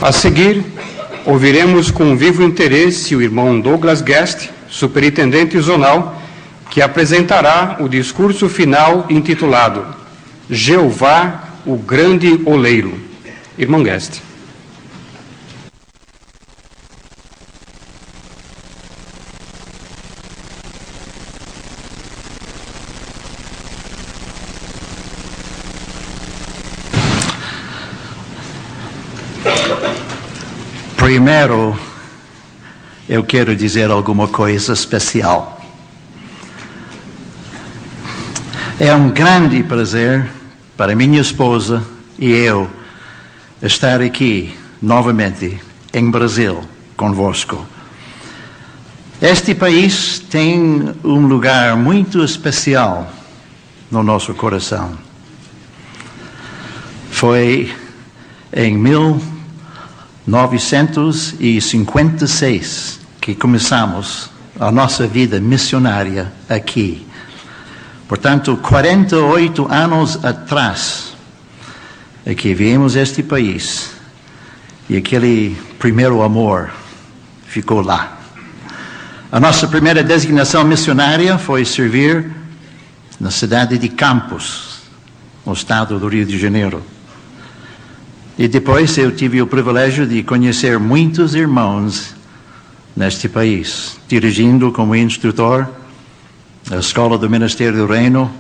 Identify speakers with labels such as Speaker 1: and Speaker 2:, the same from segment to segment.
Speaker 1: A seguir, ouviremos com vivo interesse o irmão Douglas Guest, superintendente zonal, que apresentará o discurso final intitulado Jeová, o Grande Oleiro. Irmão Guest.
Speaker 2: Primeiro, eu quero dizer alguma coisa especial. É um grande prazer para minha esposa e eu estar aqui novamente em Brasil convosco. Este país tem um lugar muito especial no nosso coração. Foi em 1956 que começamos a nossa vida missionária aqui. Portanto, 48 anos atrás é que viemos a este país e aquele primeiro amor ficou lá. A nossa primeira designação missionária foi servir na cidade de Campos, no estado do Rio de Janeiro. E depois eu tive o privilégio de conhecer muitos irmãos neste país, dirigindo como instrutor a Escola do Ministério do Reino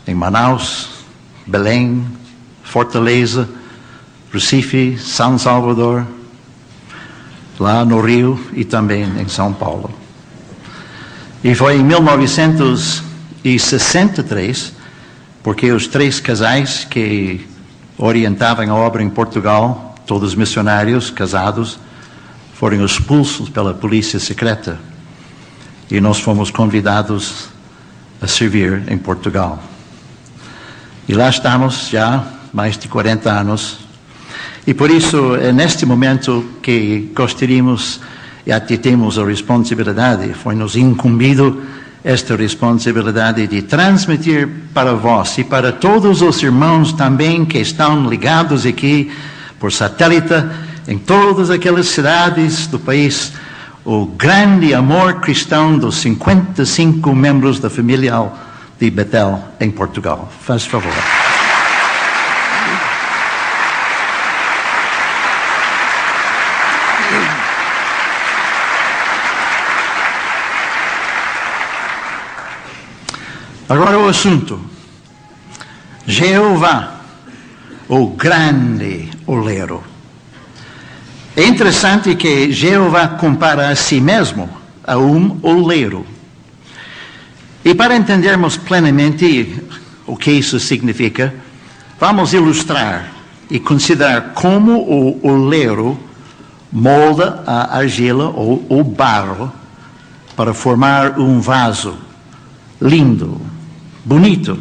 Speaker 2: em Manaus, Belém, Fortaleza, Recife, São Salvador, lá no Rio e também em São Paulo. E foi em 1963, porque os 3 casais que orientavam a obra em Portugal, todos missionários, casados, foram expulsos pela polícia secreta. E nós fomos convidados a servir em Portugal. E lá estamos já mais de 40 anos. E por isso, é neste momento que gostaríamos e até temos a responsabilidade, foi-nos incumbido esta responsabilidade de transmitir para vós e para todos os irmãos também que estão ligados aqui por satélite, em todas aquelas cidades do país, o grande amor cristão dos 55 membros da família de Betel em Portugal. Faz favor. Agora o assunto. Jeová, o grande oleiro. É interessante que Jeová compara a si mesmo a um oleiro. E para entendermos plenamente o que isso significa, vamos ilustrar e considerar como o oleiro molda a argila ou o barro para formar um vaso lindo, bonito,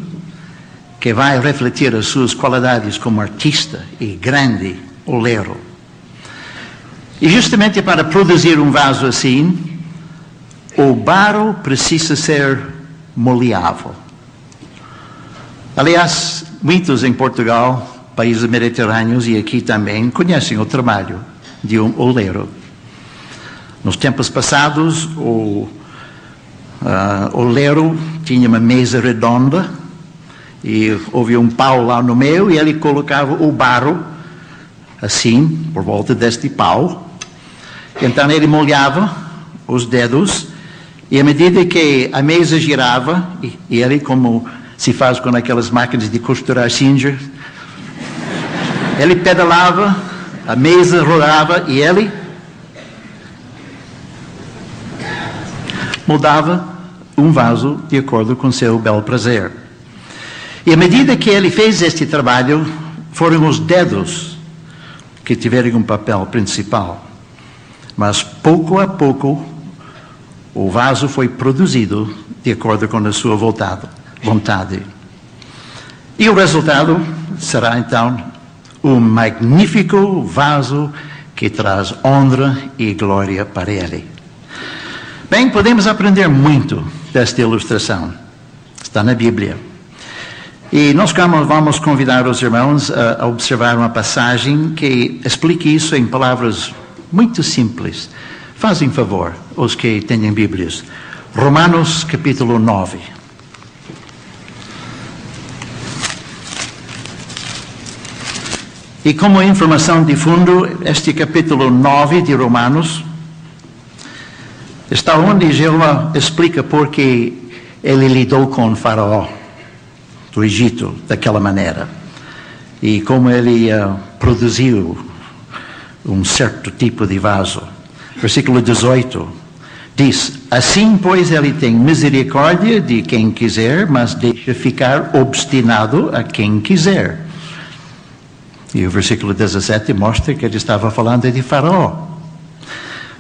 Speaker 2: que vai refletir as suas qualidades como artista e grande oleiro. E justamente para produzir um vaso assim, o barro precisa ser maleável. Aliás, muitos em Portugal, países mediterrâneos e aqui também, conhecem o trabalho de um oleiro. Nos tempos passados, o oleiro tinha uma mesa redonda e havia um pau lá no meio e ele colocava o barro assim, por volta deste pau. Então ele molhava os dedos e à medida que a mesa girava, e ele, como se faz com aquelas máquinas de costurar Singer, ele pedalava, a mesa rodava e ele moldava um vaso de acordo com seu bel prazer. E à medida que ele fez este trabalho, foram os dedos que tiveram um papel principal. Mas pouco a pouco, o vaso foi produzido de acordo com a sua vontade. E o resultado será então um magnífico vaso que traz honra e glória para ele. Bem, podemos aprender muito desta ilustração. Está na Bíblia. E nós vamos convidar os irmãos a observar uma passagem que explique isso em palavras muito simples. Fazem favor, os que têm Bíblias. Romanos capítulo 9. E como informação de fundo, este capítulo 9 de Romanos está onde Jeová explica por que ele lidou com Faraó do Egito daquela maneira e como ele produziu um certo tipo de vaso. Versículo 18 diz: assim, pois, ele tem misericórdia de quem quiser, mas deixa ficar obstinado a quem quiser. E o versículo 17 mostra que ele estava falando de Faraó.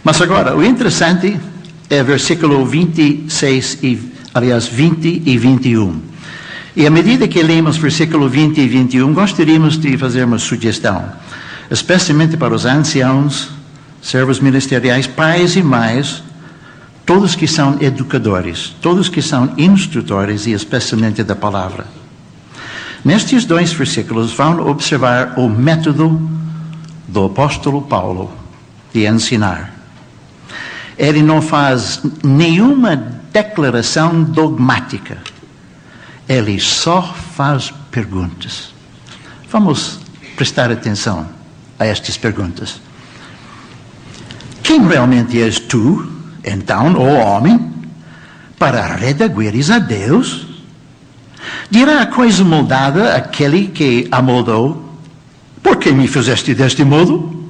Speaker 2: Mas agora, o interessante é versículo 26 20 e 21. E à medida que lemos versículo 20 e 21, gostaríamos de fazer uma sugestão, especialmente para os anciãos, servos ministeriais, pais e mães, todos que são educadores, todos que são instrutores e especialmente da palavra. Nestes 2 versículos vão observar o método do apóstolo Paulo de ensinar. Ele não faz nenhuma declaração dogmática. Ele só faz perguntas. Vamos prestar atenção a estas perguntas. Quem realmente és tu, então, ó homem, para redagueres a Deus? Dirá a coisa moldada aquele que a moldou: por que me fizeste deste modo?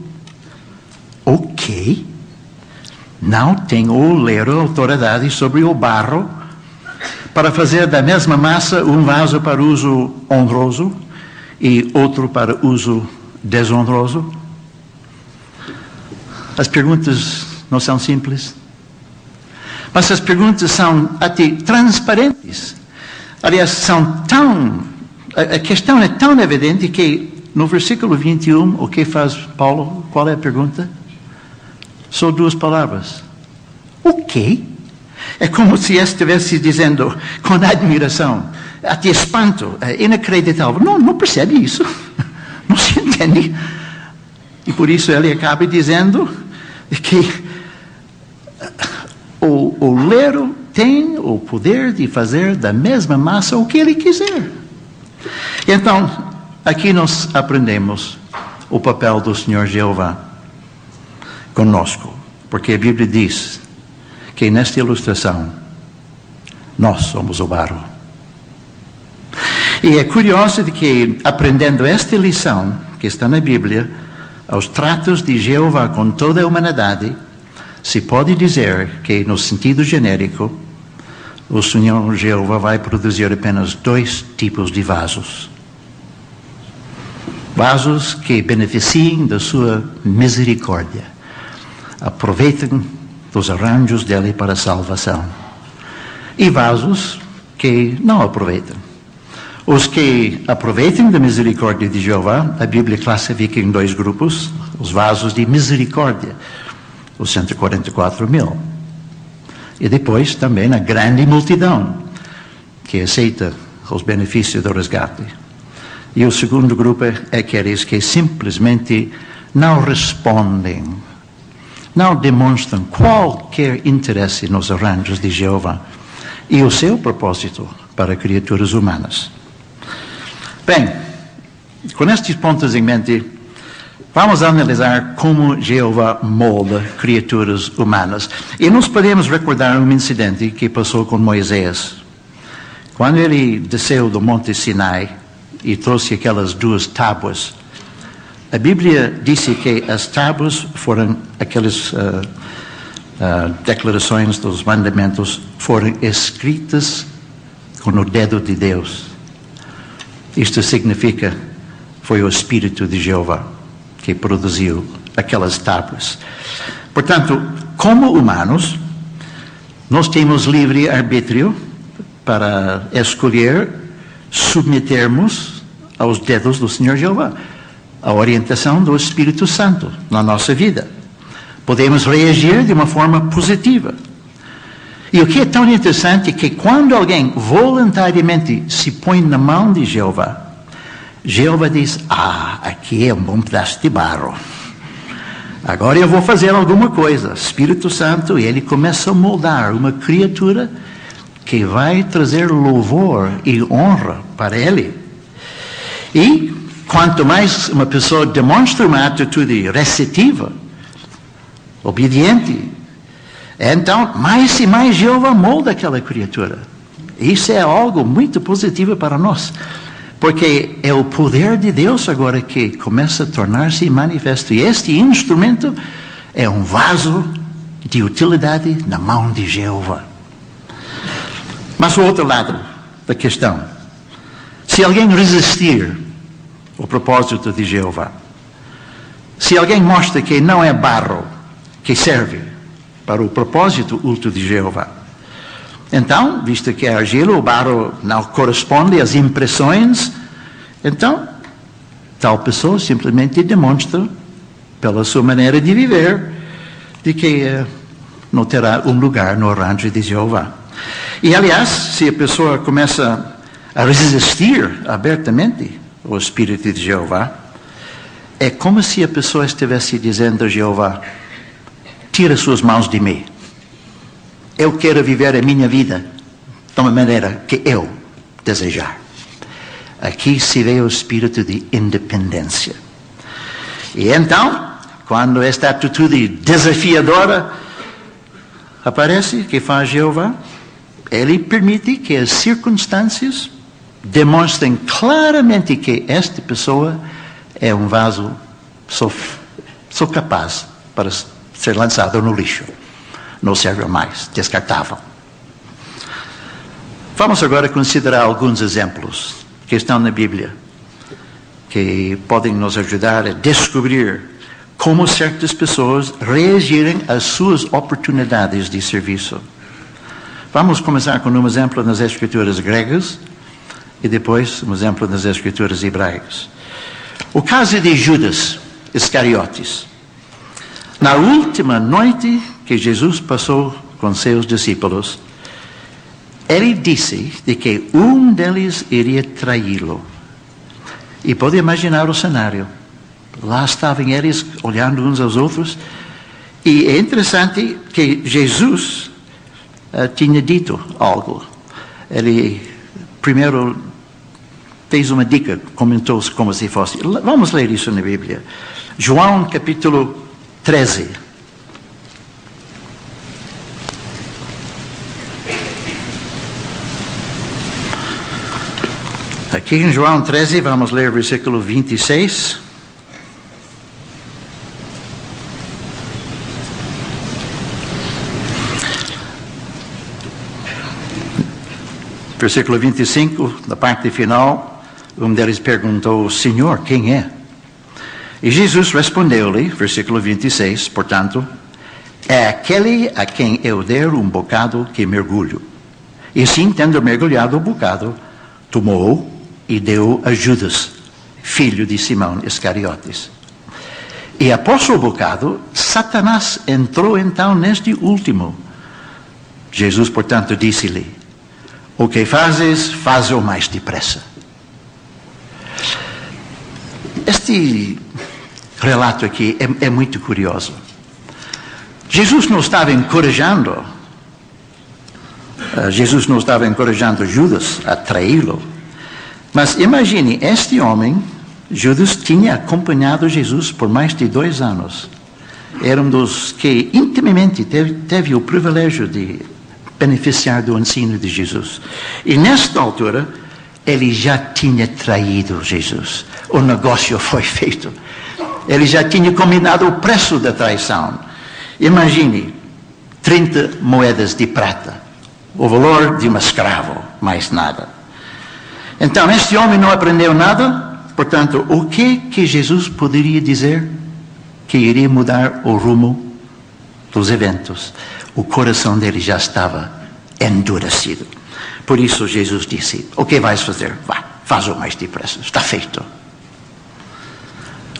Speaker 2: O quê? Não tem o oleiro autoridade sobre o barro para fazer da mesma massa um vaso para uso honroso e outro para uso desonroso? As perguntas não são simples, mas as perguntas são até transparentes. Aliás, a questão é tão evidente que no versículo 21, o que faz Paulo? Qual é a pergunta? Só 2 palavras. O quê? É como se estivesse dizendo com admiração, até espanto, inacreditável. Não percebe isso. Não se entende. E por isso ele acaba dizendo que o oleiro tem o poder de fazer da mesma massa o que ele quiser. Então, aqui nós aprendemos o papel do Senhor Jeová conosco, porque a Bíblia diz que nesta ilustração nós somos o barro. E é curioso de que, aprendendo esta lição que está na Bíblia, aos tratos de Jeová com toda a humanidade, se pode dizer que, no sentido genérico, o Senhor Jeová vai produzir apenas 2 tipos de vasos. Vasos que beneficiem da sua misericórdia, aproveitem dos arranjos dele para a salvação. E vasos que não aproveitam. Os que aproveitem da misericórdia de Jeová, a Bíblia classifica em 2 grupos: os vasos de misericórdia, os 144.000. E depois também a grande multidão que aceita os benefícios do resgate. E o segundo grupo é aqueles que simplesmente não respondem, não demonstram qualquer interesse nos arranjos de Jeová e o seu propósito para criaturas humanas. Bem, com estes pontos em mente, vamos analisar como Jeová molda criaturas humanas. E nós podemos recordar um incidente que passou com Moisés. Quando ele desceu do Monte Sinai e trouxe aquelas 2 tábuas, a Bíblia disse que as tábuas foram aquelas declarações dos mandamentos, foram escritas com o dedo de Deus. Isto significa, foi o Espírito de Jeová que produziu aquelas tábuas. Portanto, como humanos, nós temos livre arbítrio para escolher submetermos aos dedos do Senhor Jeová a orientação do Espírito Santo na nossa vida. Podemos reagir de uma forma positiva. E o que é tão interessante é que quando alguém voluntariamente se põe na mão de Jeová, Jeová diz, aqui é um bom pedaço de barro. Agora eu vou fazer alguma coisa. Espírito Santo, e ele começa a moldar uma criatura que vai trazer louvor e honra para ele. E quanto mais uma pessoa demonstra uma atitude receptiva, obediente, então mais e mais Jeová molda aquela criatura. Isso é algo muito positivo para nós. Porque é o poder de Deus agora que começa a tornar-se manifesto. E este instrumento é um vaso de utilidade na mão de Jeová. Mas o outro lado da questão. Se alguém resistir ao propósito de Jeová, se alguém mostra que não é barro que serve para o propósito último de Jeová, então, visto que a argila, o barro não corresponde às impressões, então, tal pessoa simplesmente demonstra, pela sua maneira de viver, de que não terá um lugar no arranjo de Jeová. E, aliás, se a pessoa começa a resistir abertamente ao Espírito de Jeová, é como se a pessoa estivesse dizendo a Jeová, tira suas mãos de mim. Eu quero viver a minha vida de uma maneira que eu desejar. Aqui se vê o espírito de independência. E então, quando esta atitude desafiadora aparece, que faz Jeová, ele permite que as circunstâncias demonstrem claramente que esta pessoa é um vaso só capaz para ser lançado no lixo. Não serve mais, descartável. Vamos agora considerar alguns exemplos que estão na Bíblia, que podem nos ajudar a descobrir como certas pessoas reagirem às suas oportunidades de serviço. Vamos começar com um exemplo nas Escrituras gregas e depois um exemplo nas Escrituras hebraicas. O caso de Judas Iscariotes. Na última noite que Jesus passou com seus discípulos, ele disse de que um deles iria traí-lo. E pode imaginar o cenário. Lá estavam eles olhando uns aos outros. E é interessante que Jesus tinha dito algo. Ele primeiro fez uma dica, comentou como se fosse. Vamos ler isso na Bíblia. João capítulo 13. Aqui em João 13, vamos ler o versículo 26. Versículo 25, na parte final, um deles perguntou, Senhor, quem é? E Jesus respondeu-lhe, versículo 26, portanto, é aquele a quem eu der um bocado que mergulho. E assim, tendo mergulhado o bocado, tomou e deu a Judas, filho de Simão Iscariotes. E após o bocado, Satanás entrou então neste último. Jesus, portanto, disse-lhe, o que fazes, faz-o mais depressa. Este relato aqui é muito curioso. Jesus não estava encorajando Judas a traí-lo. Mas imagine, este homem, Judas, tinha acompanhado Jesus por mais de 2 anos. Era um dos que intimamente teve o privilégio de beneficiar do ensino de Jesus. E nesta altura, ele já tinha traído Jesus. O negócio foi feito. Ele já tinha combinado o preço da traição. Imagine, 30 moedas de prata. O valor de um escravo, mais nada. Então, este homem não aprendeu nada. Portanto, o que Jesus poderia dizer que iria mudar o rumo dos eventos? O coração dele já estava endurecido. Por isso Jesus disse, o que vais fazer? Vá, faz-o mais depressa, está feito.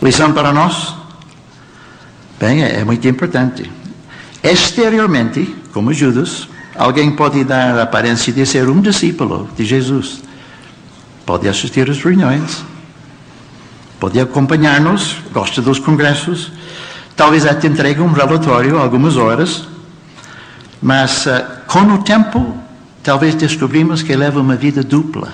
Speaker 2: Lição para nós? Bem, é muito importante. Exteriormente, como Judas, alguém pode dar a aparência de ser um discípulo de Jesus. Pode assistir às reuniões, pode acompanhar-nos, gosta dos congressos, talvez até entregue um relatório algumas horas, mas com o tempo, talvez descobrimos que leva uma vida dupla.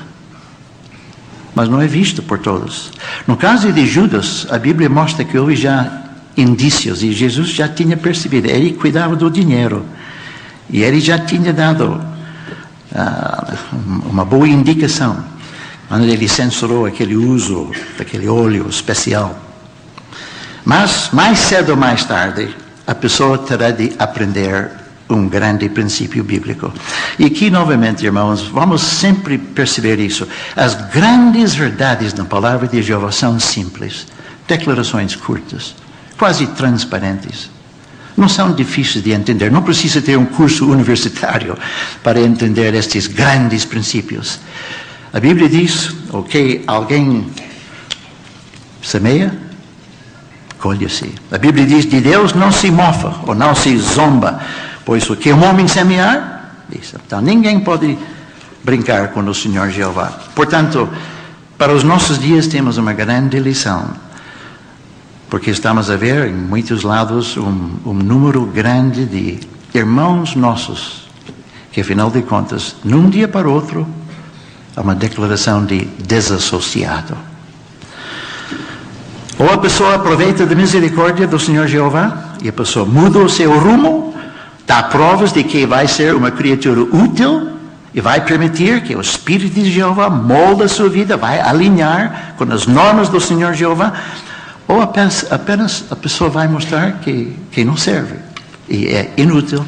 Speaker 2: Mas não é visto por todos. No caso de Judas, a Bíblia mostra que houve já indícios, e Jesus já tinha percebido, ele cuidava do dinheiro, e ele já tinha dado uma boa indicação, quando ele censurou aquele uso daquele óleo especial. Mas, mais cedo ou mais tarde, a pessoa terá de aprender um grande princípio bíblico. E aqui, novamente, irmãos, vamos sempre perceber isso. As grandes verdades na palavra de Jeová são simples, declarações curtas, quase transparentes. Não são difíceis de entender. Não precisa ter um curso universitário para entender estes grandes princípios. A Bíblia diz, alguém semeia, colhe-se. A Bíblia diz, de Deus não se mofa ou não se zomba, pois o que um homem semear, diz. Então ninguém pode brincar com o Senhor Jeová. Portanto, para os nossos dias temos uma grande lição, porque estamos a ver em muitos lados um número grande de irmãos nossos, que afinal de contas, num dia para o outro, há uma declaração de desassociado. Ou a pessoa aproveita da misericórdia do Senhor Jeová e a pessoa muda o seu rumo, dá provas de que vai ser uma criatura útil e vai permitir que o Espírito de Jeová molde a sua vida, vai alinhar com as normas do Senhor Jeová, ou apenas a pessoa vai mostrar que não serve e é inútil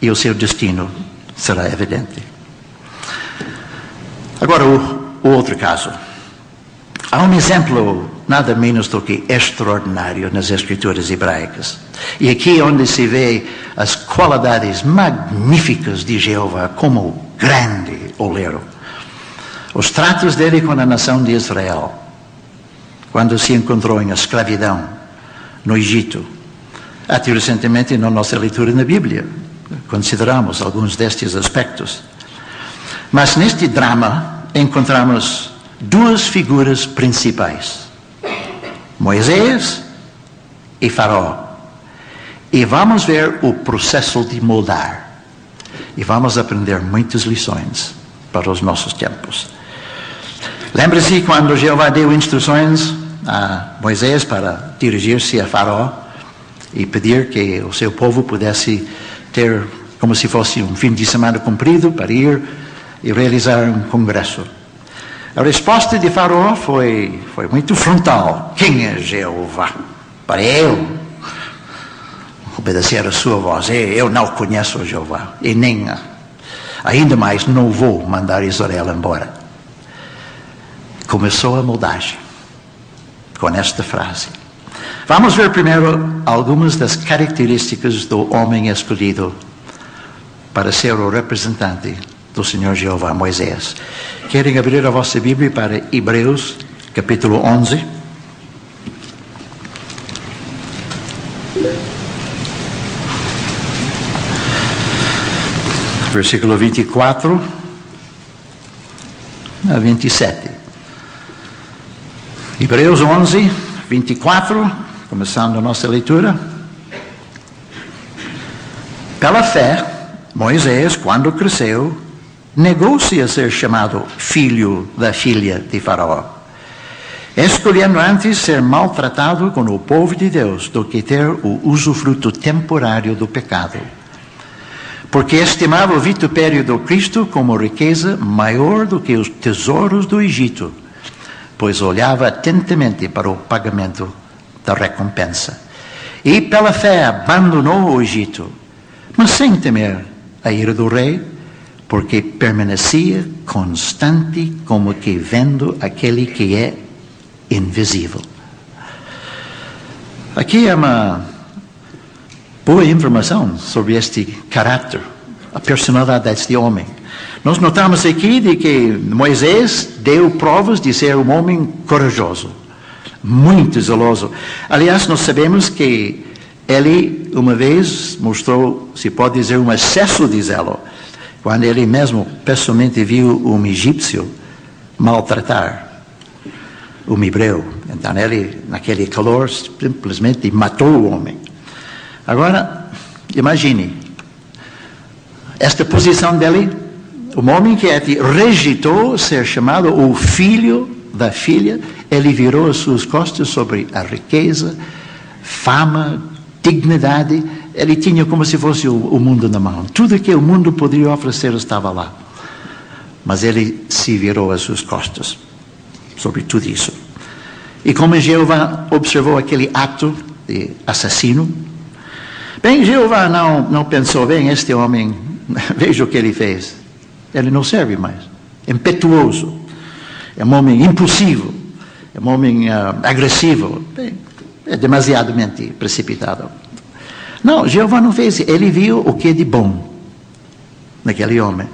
Speaker 2: e o seu destino será evidente. Agora, o outro caso. Há um exemplo nada menos do que extraordinário nas Escrituras hebraicas. E aqui é onde se vê as qualidades magníficas de Jeová como grande oleiro. Os tratos dele com a nação de Israel, quando se encontrou em escravidão no Egito. Até recentemente, na nossa leitura na Bíblia, consideramos alguns destes aspectos. Mas neste drama encontramos duas figuras principais, Moisés e Faraó. E vamos ver o processo de moldar. E vamos aprender muitas lições para os nossos tempos. Lembre-se quando Jeová deu instruções a Moisés para dirigir-se a Faraó e pedir que o seu povo pudesse ter, como se fosse um fim de semana comprido, para ir e realizar um congresso. A resposta de Faraó foi muito frontal. Quem é Jeová? Para eu obedecer a sua voz. Eu não conheço a Jeová. E nem, ainda mais, não vou mandar Israel embora. Começou a moldagem com esta frase. Vamos ver primeiro algumas das características do homem escolhido para ser o representante do Senhor Jeová, Moisés. Querem abrir a vossa Bíblia para Hebreus, capítulo 11. Versículo 24 a 27. Hebreus 11, 24, começando a nossa leitura. Pela fé, Moisés, quando cresceu, negou-se a ser chamado filho da filha de Faraó, escolhendo antes ser maltratado com o povo de Deus do que ter o usufruto temporário do pecado. Porque estimava o vitupério do Cristo como riqueza maior do que os tesouros do Egito, pois olhava atentamente para o pagamento da recompensa. E pela fé abandonou o Egito, mas sem temer a ira do rei, porque permanecia constante como que vendo aquele que é invisível. Aqui é uma boa informação sobre este caráter, a personalidade deste homem. Nós notamos aqui de que Moisés deu provas de ser um homem corajoso, muito zeloso. Aliás, nós sabemos que ele uma vez mostrou, se pode dizer, um excesso de zelo. quando ele mesmo pessoalmente viu um egípcio maltratar um hebreu. Então ele, naquele calor, simplesmente matou o homem. Agora, imagine, esta posição dele, um homem que rejeitou ser chamado o filho da filha, ele virou as suas costas sobre a riqueza, fama, dignidade. Ele tinha como se fosse o mundo na mão. Tudo que o mundo poderia oferecer estava lá. Mas ele se virou as suas costas sobre tudo isso. E como Jeová observou aquele ato de assassino, bem, Jeová não pensou, bem, este homem, veja o que ele fez. Ele não serve mais. Impetuoso. É um homem impulsivo. É um homem agressivo. Bem, é demasiadamente precipitado. Não, Jeová não fez isso. Ele viu o que é de bom naquele homem.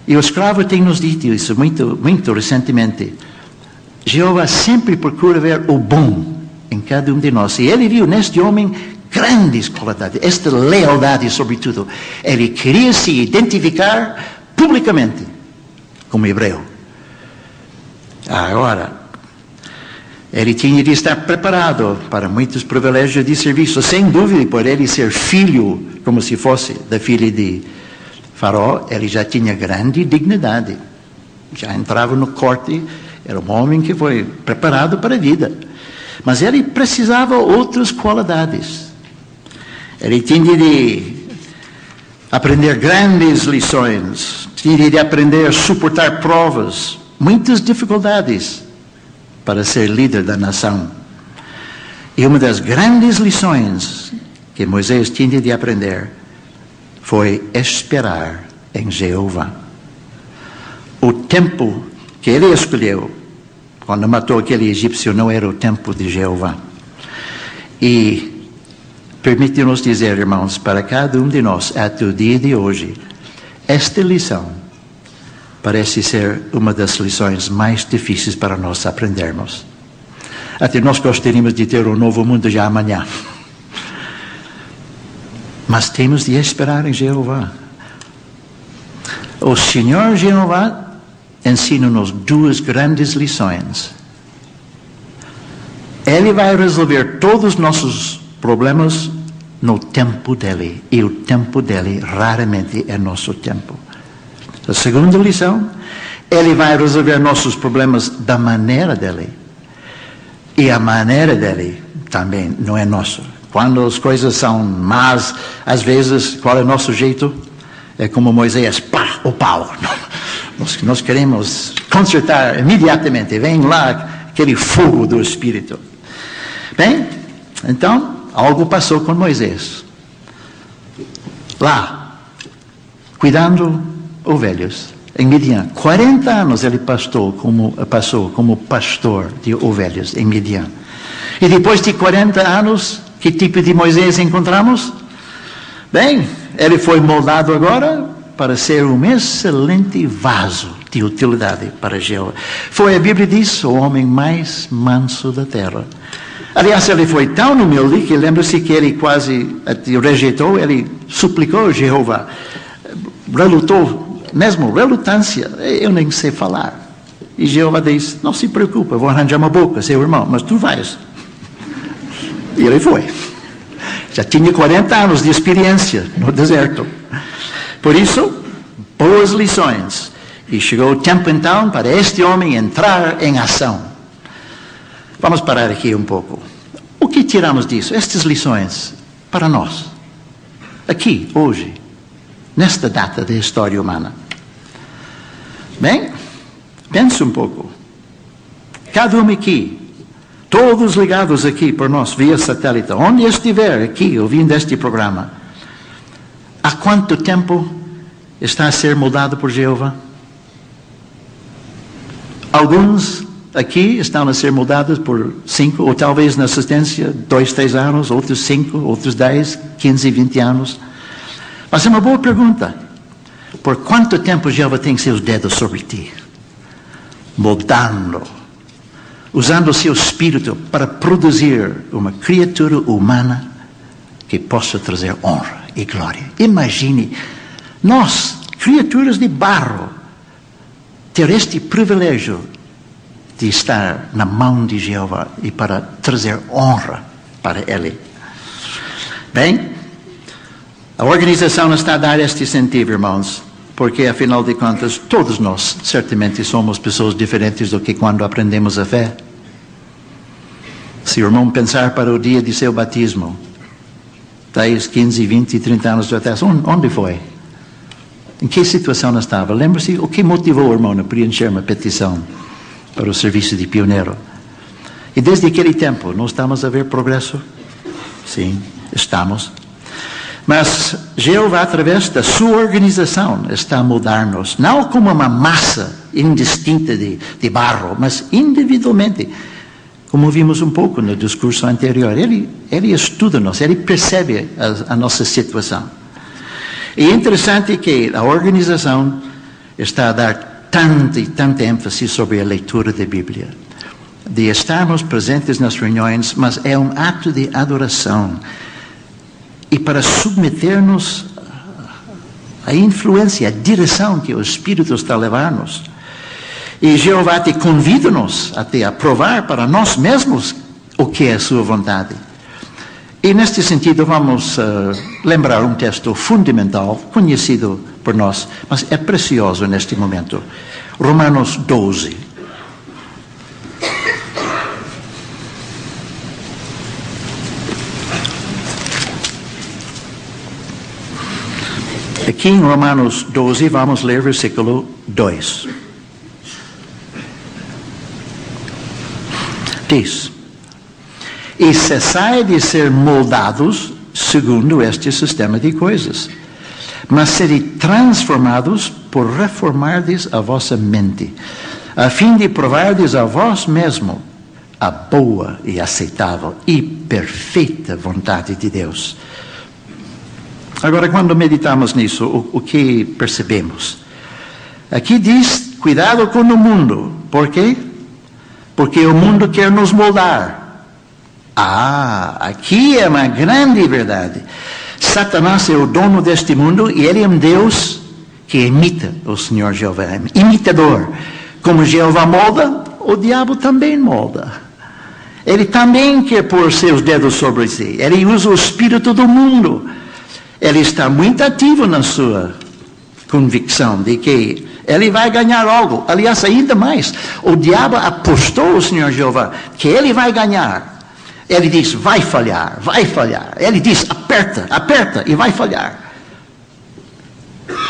Speaker 2: E o escravo tem nos dito isso muito recentemente. Jeová sempre procura ver o bom em cada um de nós. E ele viu neste homem grandes qualidades, esta lealdade sobretudo. Ele queria se identificar publicamente como hebreu. Agora, ele tinha de estar preparado para muitos privilégios de serviço, sem dúvida, por ele ser filho, como se fosse da filha de Faraó, ele já tinha grande dignidade. Já entrava no corte, era um homem que foi preparado para a vida. Mas ele precisava de outras qualidades. Ele tinha de aprender grandes lições, tinha de aprender a suportar provas, muitas dificuldades, para ser líder da nação. E uma das grandes lições que Moisés tinha de aprender foi esperar em Jeová. O tempo que ele escolheu, quando matou aquele egípcio, não era o tempo de Jeová. E permite-nos dizer, irmãos, para cada um de nós, até o dia de hoje, esta lição parece ser uma das lições mais difíceis para nós aprendermos. Até nós gostaríamos de ter um novo mundo já amanhã. Mas temos de esperar em Jeová. O Senhor Jeová ensina-nos duas grandes lições. Ele vai resolver todos os nossos problemas no tempo dele. E o tempo dele raramente é nosso tempo. A segunda lição, ele vai resolver nossos problemas da maneira dele. E a maneira dele também não é nossa. Quando as coisas são más, às vezes, qual é o nosso jeito? É como Moisés, pá, o pau. Nós queremos consertar imediatamente. Vem lá aquele fogo do Espírito. Bem, então, algo passou com Moisés. Lá, cuidando ovelhas, em Midian. 40 anos ele passou como pastor de ovelhas em Midian. E depois de 40 anos, que tipo de Moisés encontramos? Bem, ele foi moldado agora para ser um excelente vaso de utilidade para Jeová. Foi, a Bíblia diz, o homem mais manso da terra. Aliás, ele foi tão humilde que lembra-se que ele quase rejeitou, ele suplicou a Jeová, relutou, mesmo relutância, eu nem sei falar. E Jeová disse, não se preocupe, eu vou arranjar uma boca, seu irmão, mas tu vais. E ele foi. Já tinha 40 anos de experiência no deserto. Por isso, boas lições. E chegou o tempo então para este homem entrar em ação. Vamos parar aqui um pouco. O que tiramos disso? Estas lições para nós. Aqui, hoje. Nesta data da história humana. Bem, pense um pouco. Cada um aqui, todos ligados aqui por nós, via satélite, onde estiver aqui, ouvindo este programa, há quanto tempo está a ser moldado por Jeová? Alguns aqui estão a ser moldados por 5, ou talvez na assistência 2, 3 anos, outros 5, outros 10, 15, 20 anos. Mas é uma boa pergunta. Por quanto tempo Jeová tem seus dedos sobre ti? Moldando, usando o seu espírito para produzir uma criatura humana que possa trazer honra e glória. Imagine, nós criaturas de barro, ter este privilégio de estar na mão de Jeová e para trazer honra para Ele. Bem, a organização está a dar este incentivo, irmãos, porque, afinal de contas, todos nós certamente somos pessoas diferentes do que quando aprendemos a fé. Se o irmão pensar para o dia de seu batismo, 10, 15, 20, 30 anos atrás, onde foi? Em que situação estava? Lembra-se o que motivou o irmão a preencher uma petição para o serviço de pioneiro? E desde aquele tempo, não estamos a ver progresso? Sim, estamos. Mas Jeová, através da sua organização, está a mudar-nos, não como uma massa indistinta de barro, mas individualmente. Como vimos um pouco no discurso anterior, ele estuda-nos, ele percebe a nossa situação. E é interessante que a organização está a dar tanta ênfase sobre a leitura da Bíblia, de estarmos presentes nas reuniões, mas é um ato de adoração. E para submeter-nos à influência, à direção que o Espírito está a levar-nos. E Jeová te convida-nos até a provar para nós mesmos o que é a sua vontade. E neste sentido vamos lembrar um texto fundamental, conhecido por nós, mas é precioso neste momento. Romanos 12. Aqui em Romanos 12 vamos ler versículo 2. Diz: e cessai de ser moldados segundo este sistema de coisas, mas sede transformados por reformardes a vossa mente, a fim de provardes a vós mesmo a boa e aceitável e perfeita vontade de Deus. Agora, quando meditamos nisso, o que percebemos? Aqui diz, cuidado com o mundo. Por quê? Porque o mundo quer nos moldar. Aqui é uma grande verdade. Satanás é o dono deste mundo e ele é um Deus que imita o Senhor Jeová. Imitador. Como Jeová molda, o diabo também molda. Ele também quer pôr seus dedos sobre si. Ele usa o espírito do mundo. Ele está muito ativo na sua convicção de que ele vai ganhar algo. Aliás, ainda mais, o diabo apostou ao Senhor Jeová que ele vai ganhar. Ele diz, vai falhar, vai falhar. Ele diz, aperta, aperta e vai falhar.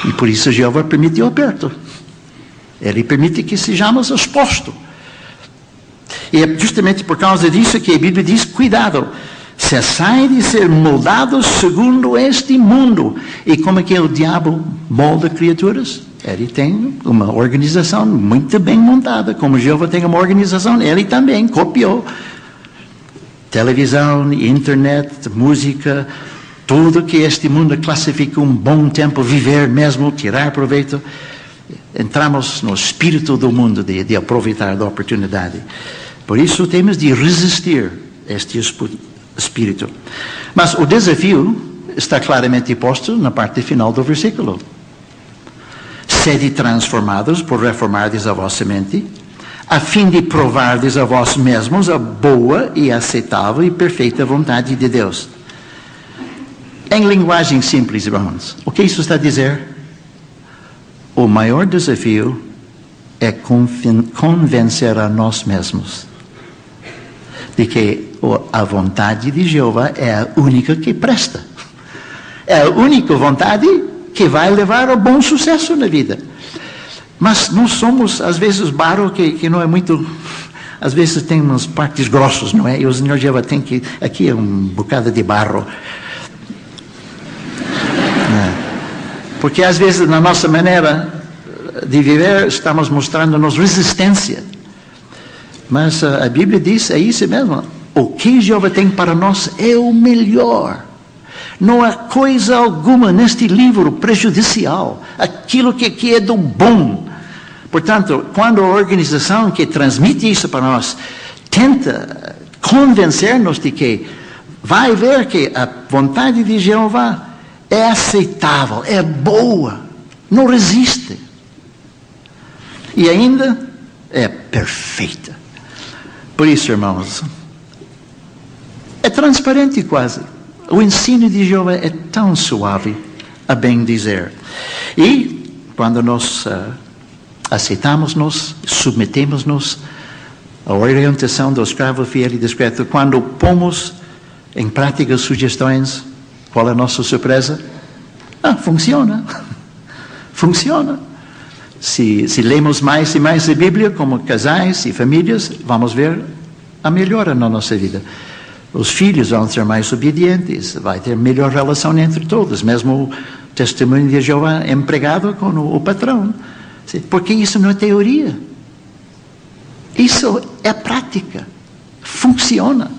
Speaker 2: E por isso Jeová permite o aperto. Ele permite que sejamos expostos. E é justamente por causa disso que a Bíblia diz, cuidado. Cessai de ser moldados segundo este mundo. E como é que o diabo molda criaturas? Ele tem uma organização muito bem montada. Como Jeová tem uma organização, ele também copiou. Televisão, internet, música, tudo que este mundo classifica um bom tempo, viver mesmo, tirar proveito. Entramos no espírito do mundo de aproveitar da oportunidade. Por isso temos de resistir a este espírito. Mas o desafio está claramente posto na parte final do versículo. Sede transformados por reformardes a vossa mente, a fim de provardes a vós mesmos a boa e aceitável e perfeita vontade de Deus. Em linguagem simples, irmãos, o que isso está a dizer? O maior desafio é convencer a nós mesmos de que a vontade de Jeová é a única que presta. É a única vontade que vai levar a bom sucesso na vida. Mas nós somos, às vezes, barro que não é muito... Às vezes tem umas partes grossas, não é? E o Senhor Jeová tem que... Aqui é um bocado de barro. Porque às vezes, na nossa maneira de viver, estamos mostrando-nos resistência. Mas a Bíblia diz, é isso mesmo. O que Jeová tem para nós é o melhor. Não há coisa alguma neste livro prejudicial. Aquilo que é do bom. Portanto, quando a organização que transmite isso para nós tenta convencer-nos de que vai ver que a vontade de Jeová é aceitável, é boa, não resiste. E ainda é perfeita. Por isso, irmãos, é transparente quase. O ensino de Jeová é tão suave, a bem dizer. E quando nós aceitamos-nos, submetemos-nos à orientação do escravo fiel e discreto, quando pomos em prática sugestões, qual é a nossa surpresa? Funciona. Funciona. Se lemos mais e mais a Bíblia como casais e famílias, vamos ver a melhora na nossa vida. Os filhos vão ser mais obedientes, vai ter melhor relação entre todos, mesmo o testemunho de Jeová empregado com o patrão. Porque isso não é teoria. Isso é prática. Funciona.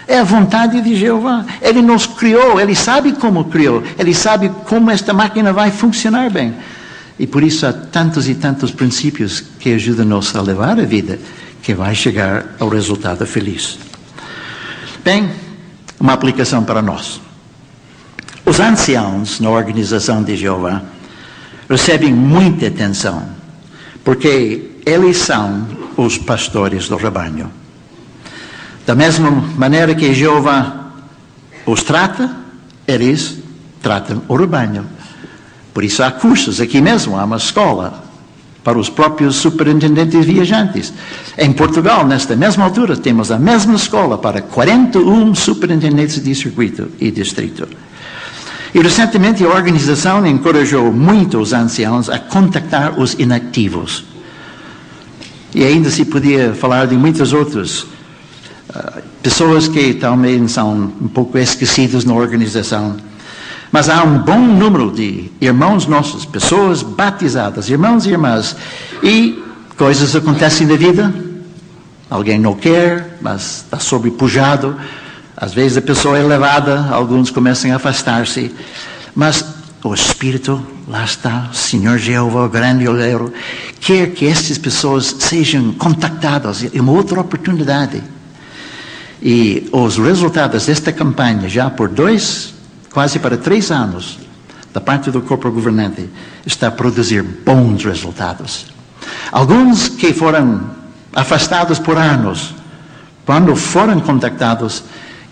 Speaker 2: É a vontade de Jeová. Ele nos criou, Ele sabe como criou, Ele sabe como esta máquina vai funcionar bem. E por isso há tantos e tantos princípios que ajudam-nos a levar a vida, que vai chegar ao resultado feliz. Bem, uma aplicação para nós. Os anciãos na organização de Jeová recebem muita atenção, porque eles são os pastores do rebanho. Da mesma maneira que Jeová os trata, eles tratam o rebanho. Por isso há cursos aqui mesmo, há uma escola para os próprios superintendentes viajantes. Em Portugal, nesta mesma altura, temos a mesma escola para 41 superintendentes de circuito e distrito. E recentemente a organização encorajou muito os anciãos a contactar os inativos. E ainda se podia falar de muitas outras pessoas que também são um pouco esquecidas na organização. Mas há um bom número de irmãos nossos, pessoas batizadas, irmãos e irmãs, e coisas acontecem na vida. Alguém não quer, mas está sobrepujado. Às vezes a pessoa é levada, alguns começam a afastar-se. Mas o Espírito, lá está, Senhor Jeová, o grande olheiro, quer que estas pessoas sejam contactadas. É uma outra oportunidade. E os resultados desta campanha, já por quase para 3 anos, da parte do corpo governante, está a produzir bons resultados. Alguns que foram afastados por anos, quando foram contactados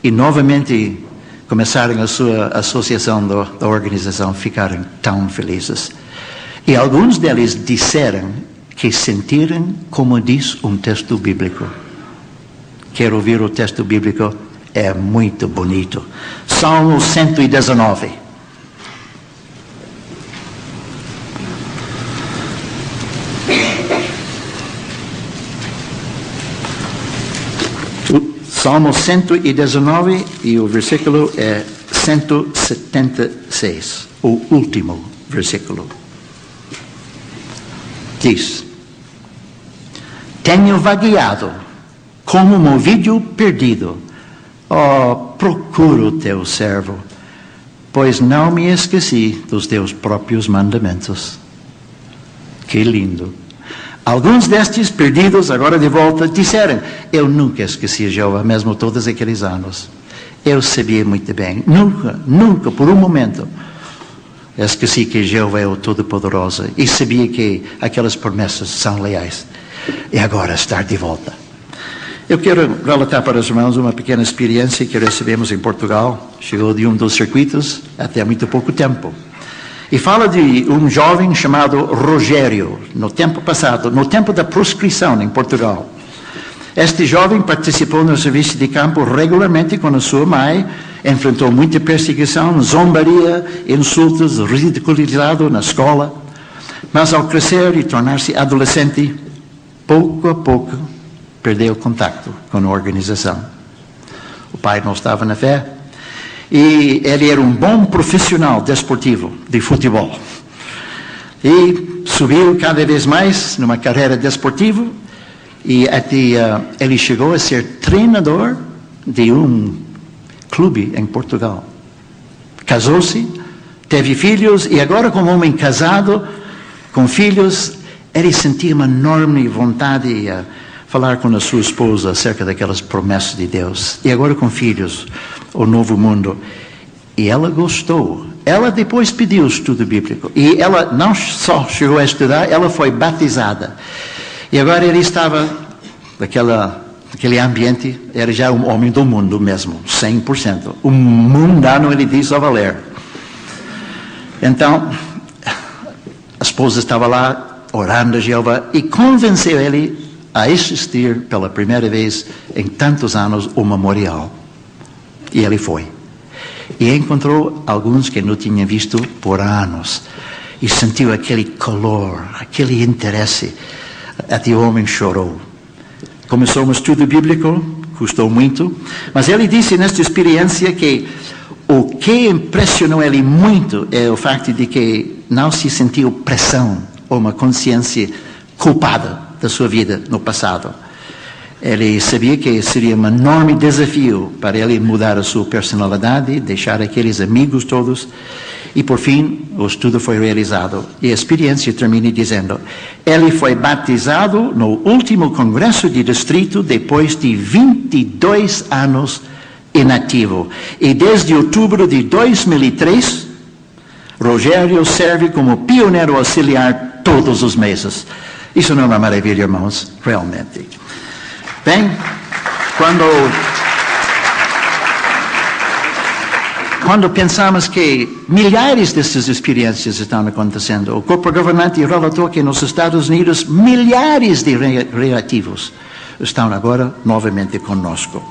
Speaker 2: e novamente começaram a sua associação da organização, ficaram tão felizes. E alguns deles disseram que sentiram como diz um texto bíblico. Quero ouvir o texto bíblico, é muito bonito. Salmo 119. Salmo 119 e o versículo é 176, o último versículo. Diz: tenho vagueado como um ovelho perdido. Procuro o teu servo, pois não me esqueci dos teus próprios mandamentos. Que lindo! Alguns destes perdidos, agora de volta, disseram: eu nunca esqueci Jeová, mesmo todos aqueles anos. Eu sabia muito bem, nunca, por um momento, esqueci que Jeová é o Todo-Poderoso e sabia que aquelas promessas são leais. E agora estar de volta. Eu quero relatar para os irmãos uma pequena experiência que recebemos em Portugal. Chegou de um dos circuitos até há muito pouco tempo. E fala de um jovem chamado Rogério, no tempo passado, no tempo da proscrição em Portugal. Este jovem participou no serviço de campo regularmente com a sua mãe, enfrentou muita perseguição, zombaria, insultos, ridicularizado na escola. Mas ao crescer e tornar-se adolescente, pouco a pouco, perdeu o contato com a organização. O pai não estava na fé. E ele era um bom profissional desportivo, de futebol. E subiu cada vez mais numa carreira desportiva e até ele chegou a ser treinador de um clube em Portugal. Casou-se, teve filhos e agora, como homem casado, com filhos, ele sentia uma enorme vontade de falar com a sua esposa acerca daquelas promessas de Deus. E agora com filhos, o novo mundo. E ela gostou. Ela depois pediu o estudo bíblico. E ela não só chegou a estudar, ela foi batizada. E agora ele estava naquele ambiente, era já um homem do mundo mesmo, 100%. O mundano, ele diz, a valer. Então, a esposa estava lá, orando a Jeová, e convenceu ele a assistir pela primeira vez em tantos anos o memorial. E ele foi. E encontrou alguns que não tinha visto por anos. E sentiu aquele calor, aquele interesse. Até o homem chorou. Começou um estudo bíblico, custou muito. Mas ele disse nesta experiência que o que impressionou ele muito é o facto de que não se sentiu pressão ou uma consciência culpada da sua vida no passado. Ele sabia que seria um enorme desafio para ele mudar a sua personalidade, deixar aqueles amigos todos, e por fim o estudo foi realizado. E a experiência termina dizendo: ele foi batizado no último congresso de distrito depois de 22 anos inativo. E desde outubro de 2003, Rogério serve como pioneiro auxiliar todos os meses. Isso não é uma maravilha, irmãos? Realmente. Bem, quando pensamos que milhares dessas experiências estão acontecendo, o corpo governante relatou que nos Estados Unidos milhares de reativos estão agora novamente conosco.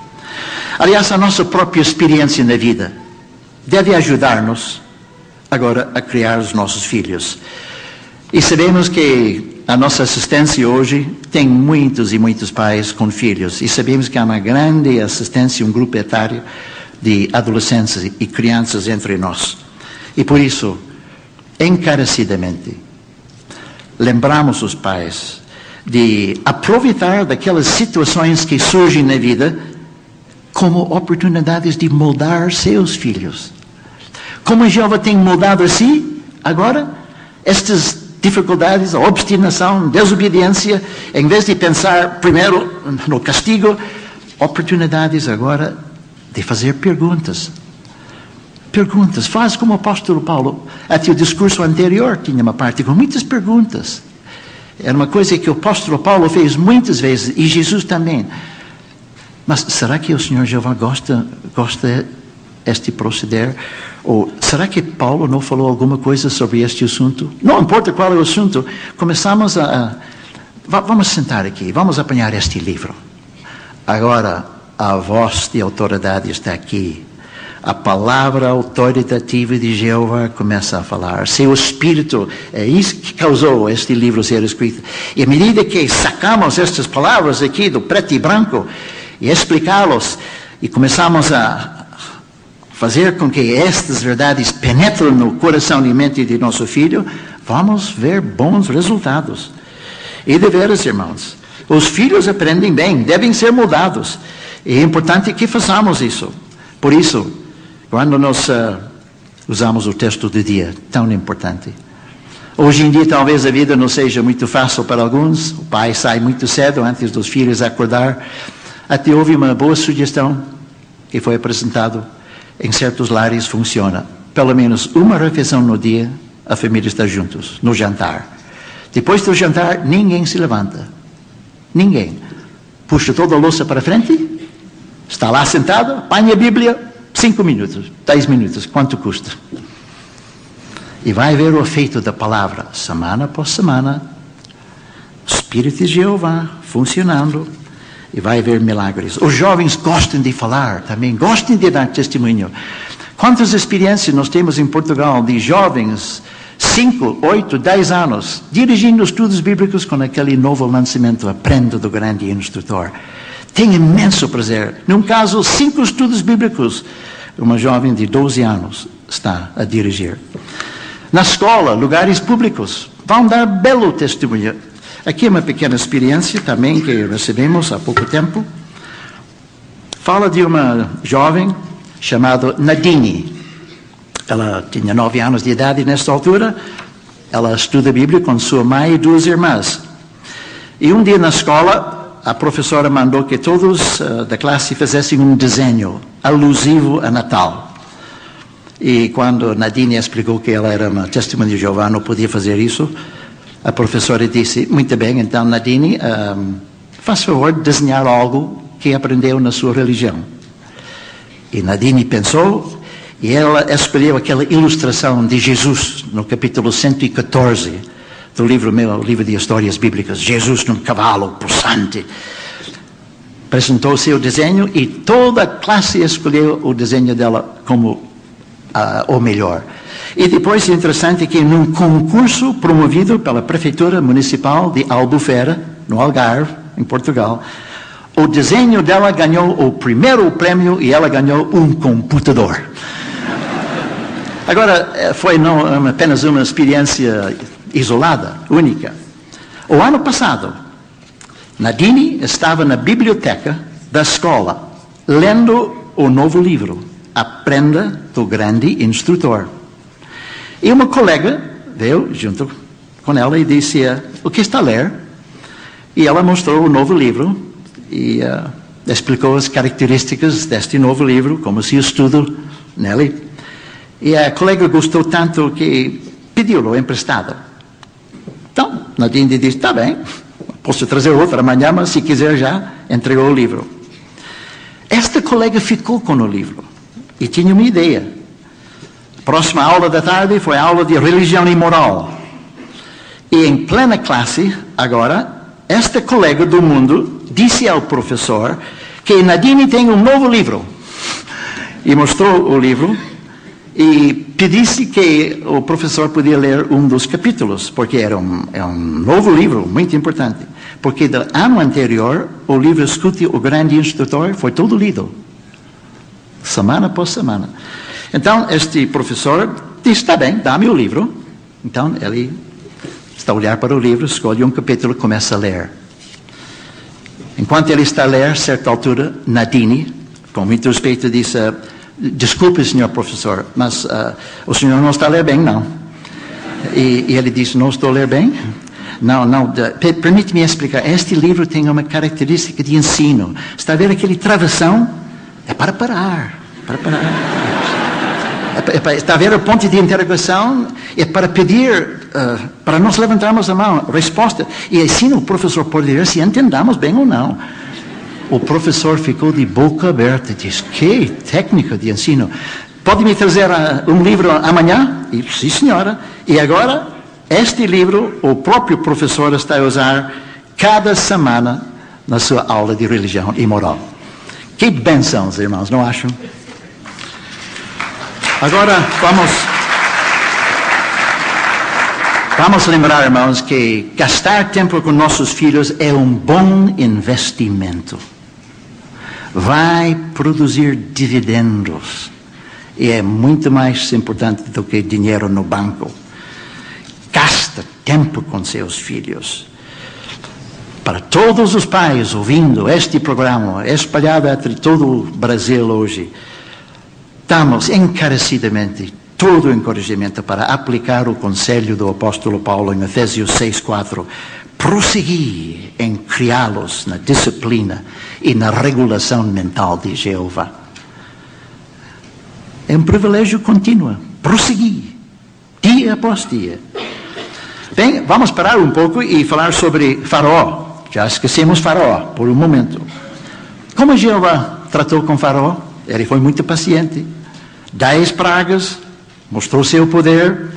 Speaker 2: Aliás, a nossa própria experiência na vida deve ajudar-nos agora a criar os nossos filhos. E sabemos que a nossa assistência hoje tem muitos e muitos pais com filhos. E sabemos que há uma grande assistência, um grupo etário de adolescentes e crianças entre nós. E por isso, encarecidamente, lembramos os pais de aproveitar daquelas situações que surgem na vida como oportunidades de moldar seus filhos. Como Jeová tem moldado a si, agora, estas dificuldades, a obstinação, desobediência, em vez de pensar primeiro no castigo, oportunidades agora de fazer perguntas. Perguntas. Faz como o apóstolo Paulo. Até o discurso anterior tinha uma parte com muitas perguntas. Era uma coisa que o apóstolo Paulo fez muitas vezes, e Jesus também. Mas será que o Senhor Jeová gosta este proceder? Ou será que Paulo não falou alguma coisa sobre este assunto? Não importa qual é o assunto, começamos vamos sentar aqui, vamos apanhar este livro. Agora, a voz de autoridade está aqui. A palavra autoritativa de Jeová começa a falar. Seu Espírito, é isso que causou este livro ser escrito. E à medida que sacamos estas palavras aqui do preto e branco e explicá-los, e começamos a fazer com que estas verdades penetrem no coração e mente de nosso filho, vamos ver bons resultados. E de veras, irmãos, os filhos aprendem bem, devem ser moldados. E é importante que façamos isso. Por isso, quando nós usamos o texto do dia, tão importante. Hoje em dia, talvez a vida não seja muito fácil para alguns. O pai sai muito cedo antes dos filhos acordar. Até houve uma boa sugestão que foi apresentado. Em certos lares funciona. Pelo menos uma refeição no dia, a família está juntos, no jantar. Depois do jantar, ninguém se levanta. Ninguém. Puxa toda a louça para frente, está lá sentado, apanha a Bíblia, 5 minutos, 10 minutos, quanto custa? E vai ver o efeito da palavra, semana após semana, o Espírito de Jeová funcionando. E vai haver milagres. Os jovens gostam de falar também, gostam de dar testemunho. Quantas experiências nós temos em Portugal de jovens, 5, 8, 10 anos, dirigindo estudos bíblicos com aquele novo lançamento, Aprenda do grande instrutor. Tem imenso prazer. Num caso, 5 estudos bíblicos, uma jovem de 12 anos está a dirigir. Na escola, lugares públicos, vão dar belo testemunho. Aqui é uma pequena experiência também que recebemos há pouco tempo. Fala de uma jovem chamada Nadine. Ela tinha 9 anos de idade nesta altura. Ela estuda a Bíblia com sua mãe e 2 irmãs. E um dia na escola, a professora mandou que todos da classe fizessem um desenho alusivo a Natal. E quando Nadine explicou que ela era uma testemunha de Jeová, não podia fazer isso, a professora disse, muito bem, então Nadine, faz favor de desenhar algo que aprendeu na sua religião. E Nadine pensou, e ela escolheu aquela ilustração de Jesus, no capítulo 114 do meu livro de histórias bíblicas, Jesus num cavalo possante. Apresentou o seu desenho e toda a classe escolheu o desenho dela como o melhor. E depois é interessante que num concurso promovido pela Prefeitura Municipal de Albufeira, no Algarve, em Portugal, o desenho dela ganhou o primeiro prêmio e ela ganhou um computador. Agora, foi não apenas uma experiência isolada, única. O ano passado, Nadine estava na biblioteca da escola, lendo o novo livro, Aprenda do Grande Instrutor. E uma colega veio junto com ela e disse, o que está a ler? E ela mostrou o novo livro e explicou as características deste novo livro, como se estuda nele. E a colega gostou tanto que pediu-lo emprestado. Então, Nadine disse, está bem, posso trazer outro amanhã, mas se quiser já entregou o livro. Esta colega ficou com o livro e tinha uma ideia. A próxima aula da tarde foi a aula de religião e moral. E em plena classe, agora, esta colega do mundo disse ao professor que Nadine tem um novo livro. E mostrou o livro e pedisse que o professor podia ler um dos capítulos, porque é um novo livro, muito importante. Porque do ano anterior, o livro Escute o Grande Instrutor foi todo lido, semana após semana. Então, este professor disse, está bem, dá-me o livro. Então, ele está a olhar para o livro, escolhe um capítulo e começa a ler. Enquanto ele está a ler, a certa altura, Nadine, com muito respeito, disse, desculpe, senhor professor, mas o senhor não está a ler bem, não. E ele disse, não estou a ler bem? Não, permite-me explicar. Este livro tem uma característica de ensino. Está a ver aquele travessão? É para parar. Está a ver o ponto de interrogação? É para pedir, para nós levantarmos a mão, resposta. E assim o professor pode ler se entendamos bem ou não. O professor ficou de boca aberta e disse, que técnica de ensino. Pode me trazer um livro amanhã? E, sim, senhora. E agora, este livro, o próprio professor está a usar cada semana na sua aula de religião e moral. Que bênção, irmãos, não acham? Agora, vamos lembrar, irmãos, que gastar tempo com nossos filhos é um bom investimento. Vai produzir dividendos. E é muito mais importante do que dinheiro no banco. Gasta tempo com seus filhos. Para todos os pais ouvindo este programa, espalhado entre todo o Brasil hoje, damos encarecidamente todo o encorajamento para aplicar o conselho do apóstolo Paulo em Efésios 6:4, prosseguir em criá-los na disciplina e na regulação mental de Jeová. É um privilégio contínuo, prosseguir, dia após dia. Bem, vamos parar um pouco e falar sobre Faraó. Já esquecemos Faraó por um momento. Como Jeová tratou com Faraó? Ele foi muito paciente. 10 pragas, mostrou seu poder.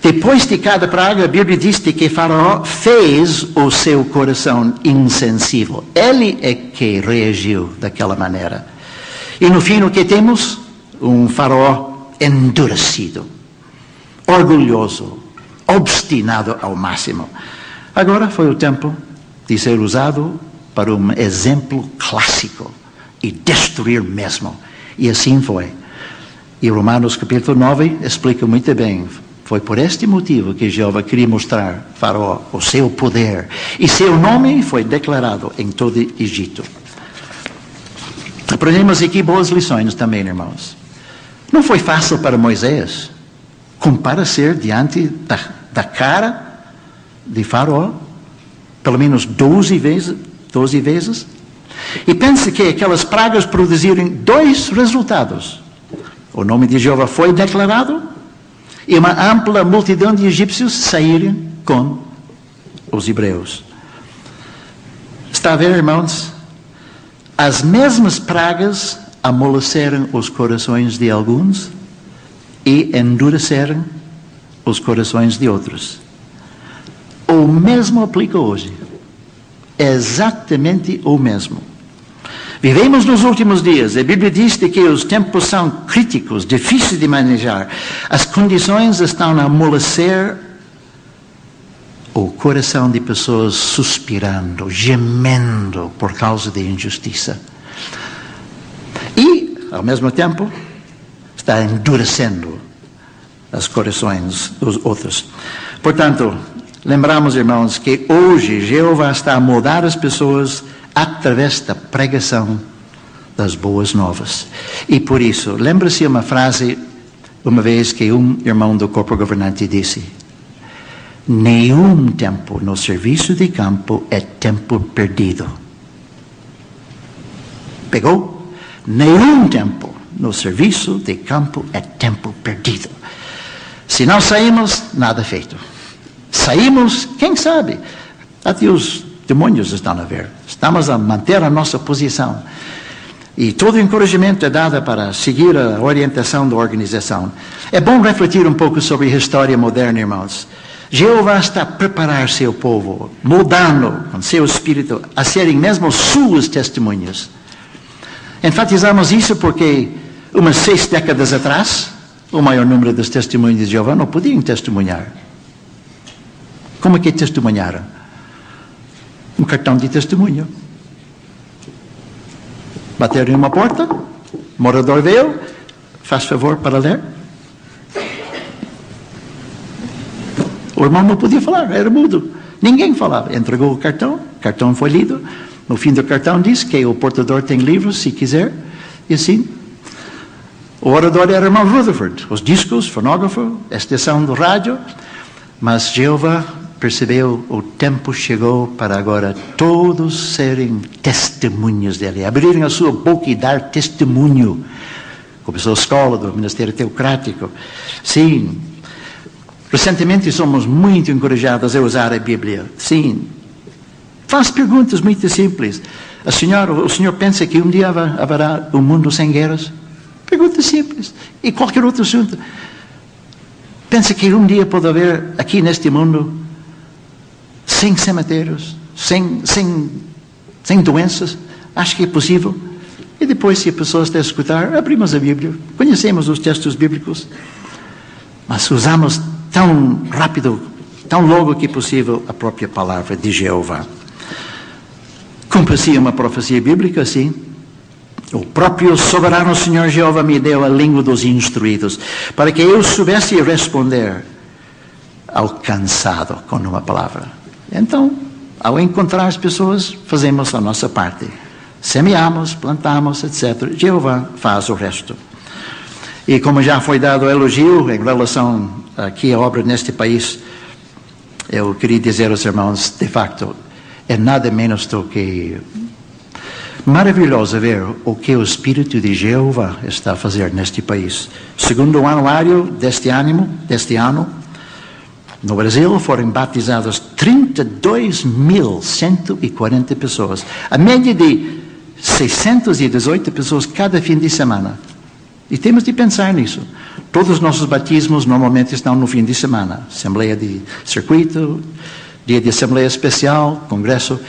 Speaker 2: Depois de cada praga, a Bíblia diz que Faraó fez o seu coração insensível. Ele é que reagiu daquela maneira. E no fim, o que temos? Um Faraó endurecido, orgulhoso, obstinado ao máximo. Agora foi o tempo de ser usado para um exemplo clássico e destruir mesmo. E assim foi. E Romanos capítulo 9 explica muito bem. Foi por este motivo que Jeová queria mostrar a Faraó o seu poder. E seu nome foi declarado em todo o Egito. Aprendemos aqui boas lições também, irmãos. Não foi fácil para Moisés comparecer diante da cara de Faraó, pelo menos 12 vezes. E pense que aquelas pragas produziram 2 resultados. O nome de Jeová foi declarado e uma ampla multidão de egípcios saíram com os hebreus. Está a ver, irmãos? As mesmas pragas amoleceram os corações de alguns e endureceram os corações de outros. O mesmo aplica hoje. Exatamente o mesmo. Vivemos nos últimos dias. A Bíblia diz que os tempos são críticos, difíceis de manejar. As condições estão a amolecer o coração de pessoas suspirando, gemendo por causa da injustiça. E, ao mesmo tempo, está endurecendo os corações dos outros. Portanto, lembramos, irmãos, que hoje Jeová está a mudar as pessoas através da pregação das boas novas. E por isso, lembra-se uma frase, uma vez que um irmão do corpo governante disse: nenhum tempo no serviço de campo é tempo perdido. Pegou? Nenhum tempo no serviço de campo é tempo perdido. Se não saímos, nada feito. Saímos, quem sabe? Até os demônios estão a ver. Estamos a manter a nossa posição. E todo o encorajamento é dado para seguir a orientação da organização. É bom refletir um pouco sobre a história moderna, irmãos. Jeová está a preparar seu povo, moldando com seu espírito a serem mesmo suas testemunhas. Enfatizamos isso porque umas 6 décadas atrás, o maior número dos testemunhos de Jeová não podiam testemunhar. Como é que testemunharam? Um cartão de testemunho. Bateram em uma porta, o morador veio, faz favor para ler. O irmão não podia falar, era mudo. Ninguém falava. Entregou o cartão foi lido. No fim do cartão diz que o portador tem livros, se quiser. E assim, o orador era o irmão Rutherford. Os discos, fonógrafo, a estação do rádio. Mas Jeová percebeu, o tempo chegou para agora todos serem testemunhas dele. Abrirem a sua boca e dar testemunho. Começou a escola do Ministério Teocrático. Sim. Recentemente somos muito encorajados a usar a Bíblia. Sim. Faz perguntas muito simples. O senhor pensa que um dia haverá um mundo sem guerras? Pergunta simples. E qualquer outro assunto. Pensa que um dia pode haver aqui neste mundo sem cemitérios, sem doenças? Acho que é possível. E depois, se a pessoa está a escutar, abrimos a Bíblia. Conhecemos os textos bíblicos. Mas usamos tão rápido, tão logo que possível, a própria palavra de Jeová. Cumpre-se uma profecia bíblica, sim. O próprio soberano Senhor Jeová me deu a língua dos instruídos, para que eu soubesse responder alcançado com uma palavra. Então, ao encontrar as pessoas, fazemos a nossa parte. Semeamos, plantamos, etc. Jeová faz o resto. E como já foi dado o elogio em relação aqui à obra neste país, eu queria dizer aos irmãos, de facto, é nada menos do que maravilhoso ver o que o Espírito de Jeová está a fazer neste país. Segundo o anuário deste ano, no Brasil foram batizadas 32.140 pessoas. A média de 618 pessoas cada fim de semana. E temos de pensar nisso. Todos os nossos batismos normalmente estão no fim de semana. Assembleia de circuito, dia de assembleia especial, congresso.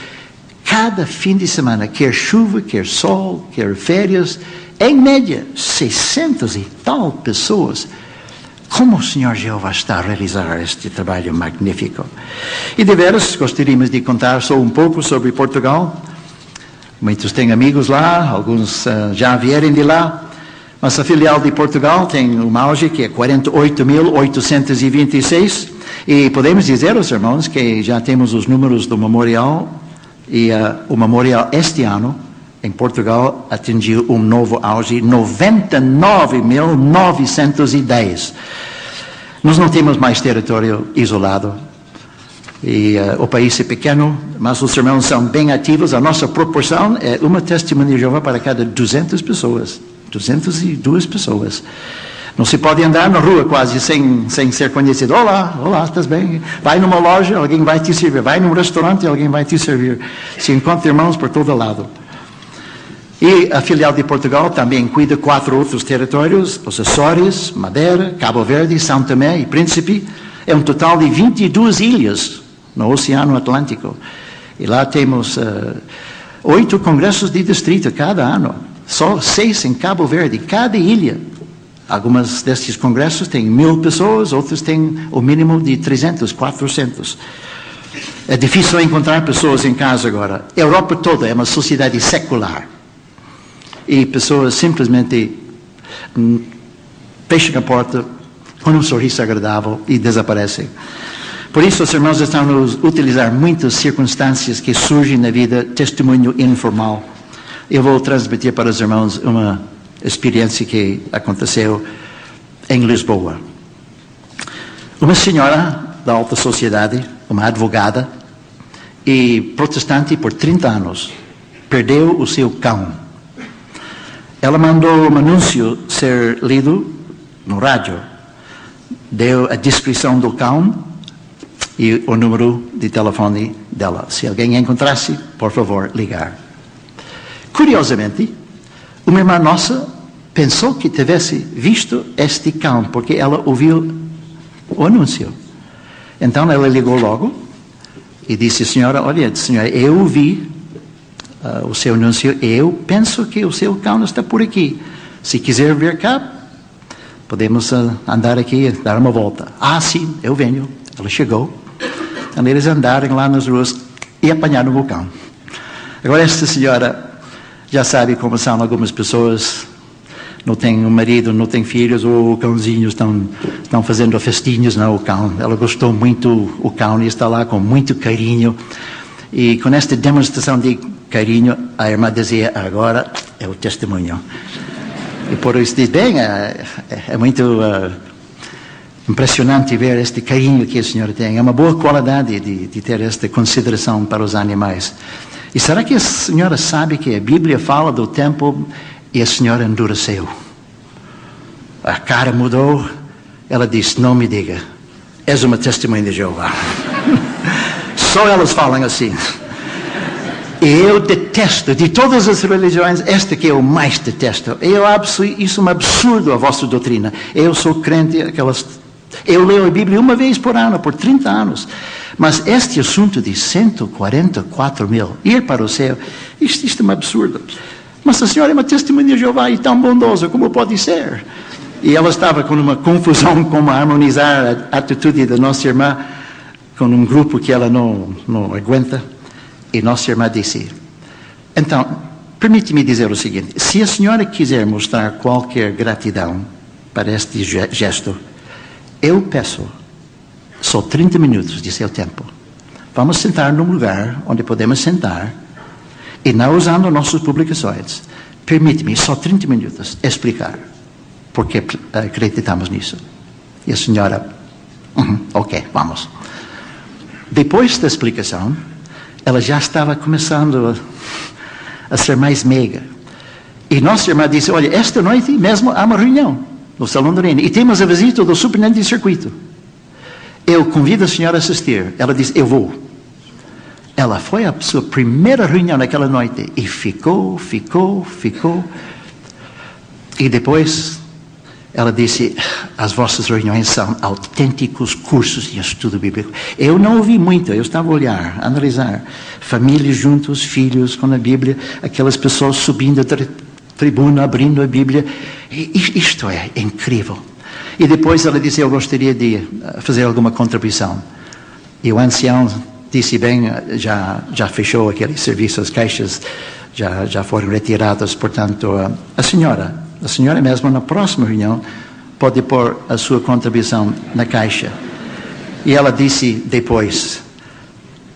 Speaker 2: Cada fim de semana, quer chuva, quer sol, quer férias, em média, 600 e tal pessoas. Como o Senhor Jeová está a realizar este trabalho magnífico? E de veras, gostaríamos de contar só um pouco sobre Portugal. Muitos têm amigos lá, alguns já vieram de lá. Mas a filial de Portugal tem uma auge que é 48.826. E podemos dizer aos irmãos que já temos os números do memorial. E o memorial este ano, em Portugal, atingiu um novo auge, 99.910. Nós não temos mais território isolado. E o país é pequeno, mas os irmãos são bem ativos. A nossa proporção é uma testemunha de Jeová para cada 200 pessoas. 202 pessoas. Não se pode andar na rua quase sem ser conhecido. Olá, estás bem? Vai numa loja, alguém vai te servir. Vai num restaurante, alguém vai te servir. Se encontra irmãos por todo lado. E a filial de Portugal também cuida 4 outros territórios, os Açores, Madeira, Cabo Verde, São Tomé e Príncipe. É um total de 22 ilhas no Oceano Atlântico. E lá temos 8 congressos de distrito cada ano. Só 6 em Cabo Verde, cada ilha. Algumas destes congressos têm 1000 pessoas, outros têm o mínimo de 300, 400. É difícil encontrar pessoas em casa agora. A Europa toda é uma sociedade secular. E pessoas simplesmente fecham a porta com um sorriso agradável e desaparecem. Por isso, os irmãos estão a utilizar muitas circunstâncias que surgem na vida, testemunho informal. Eu vou transmitir para os irmãos uma experiência que aconteceu em Lisboa. Uma senhora da alta sociedade, uma advogada e protestante por 30 anos, perdeu o seu cão. Ela mandou um anúncio ser lido no rádio. Deu a descrição do cão e o número de telefone dela. Se alguém encontrasse, por favor, ligar. Curiosamente, uma irmã nossa pensou que tivesse visto este cão, porque ela ouviu o anúncio. Então ela ligou logo e disse: senhora, olha, senhora, eu ouvi o seu anúncio, eu penso que o seu cão está por aqui. Se quiser vir cá, podemos andar aqui e dar uma volta. Ah, sim, eu venho. Ela chegou. Então eles andaram lá nas ruas e apanharam o cão. Agora esta senhora já sabe como são algumas pessoas. Não tem um marido, não tem filhos, ou o cãozinho estão fazendo festinhos, não, o cão. Ela gostou muito do cão e está lá com muito carinho. E com esta demonstração de carinho, a irmã dizia: agora é o testemunho. E por isso diz: bem, é muito impressionante ver este carinho que a senhora tem. É uma boa qualidade de ter esta consideração para os animais. E será que a senhora sabe que a Bíblia fala do tempo e a senhora endureceu? A cara mudou. Ela disse: não me diga, és uma testemunha de Jeová. Só elas falam assim. E eu detesto, de todas as religiões, esta que eu mais detesto. Eu acho isso um absurdo, a vossa doutrina. Eu sou crente, eu leio a Bíblia uma vez por ano, por 30 anos. Mas este assunto de 144 mil, ir para o céu, isto é um absurdo. Mas a senhora é uma testemunha de Jeová e tão bondosa, como pode ser? E ela estava com uma confusão como harmonizar a atitude da nossa irmã com um grupo que ela não aguenta. E nossa irmã disse: então, permite-me dizer o seguinte: se a senhora quiser mostrar qualquer gratidão para este gesto, eu peço só 30 minutos de seu tempo. Vamos sentar num lugar onde podemos sentar e não usando nossas publicações. Permite-me só 30 minutos explicar porque acreditamos nisso. E a senhora: ok, vamos. Depois da explicação, ela já estava começando a ser mais meiga. E nossa irmã disse: olha, esta noite mesmo há uma reunião no Salão do Reino e temos a visita do superintendente de circuito. Eu convido a senhora a assistir. Ela disse: eu vou. Ela foi à sua primeira reunião naquela noite e ficou. E depois ela disse: as vossas reuniões são autênticos cursos de estudo bíblico. Eu não ouvi muito, eu estava a olhar, a analisar. Famílias juntos, filhos com a Bíblia, aquelas pessoas subindo a tribuna, abrindo a Bíblia. E isto é incrível. E depois ela disse: eu gostaria de fazer alguma contribuição. E o ancião disse: bem, já fechou aquele serviço, as caixas já foram retiradas, portanto, a senhora mesmo na próxima reunião pode pôr a sua contribuição na caixa. E ela disse depois: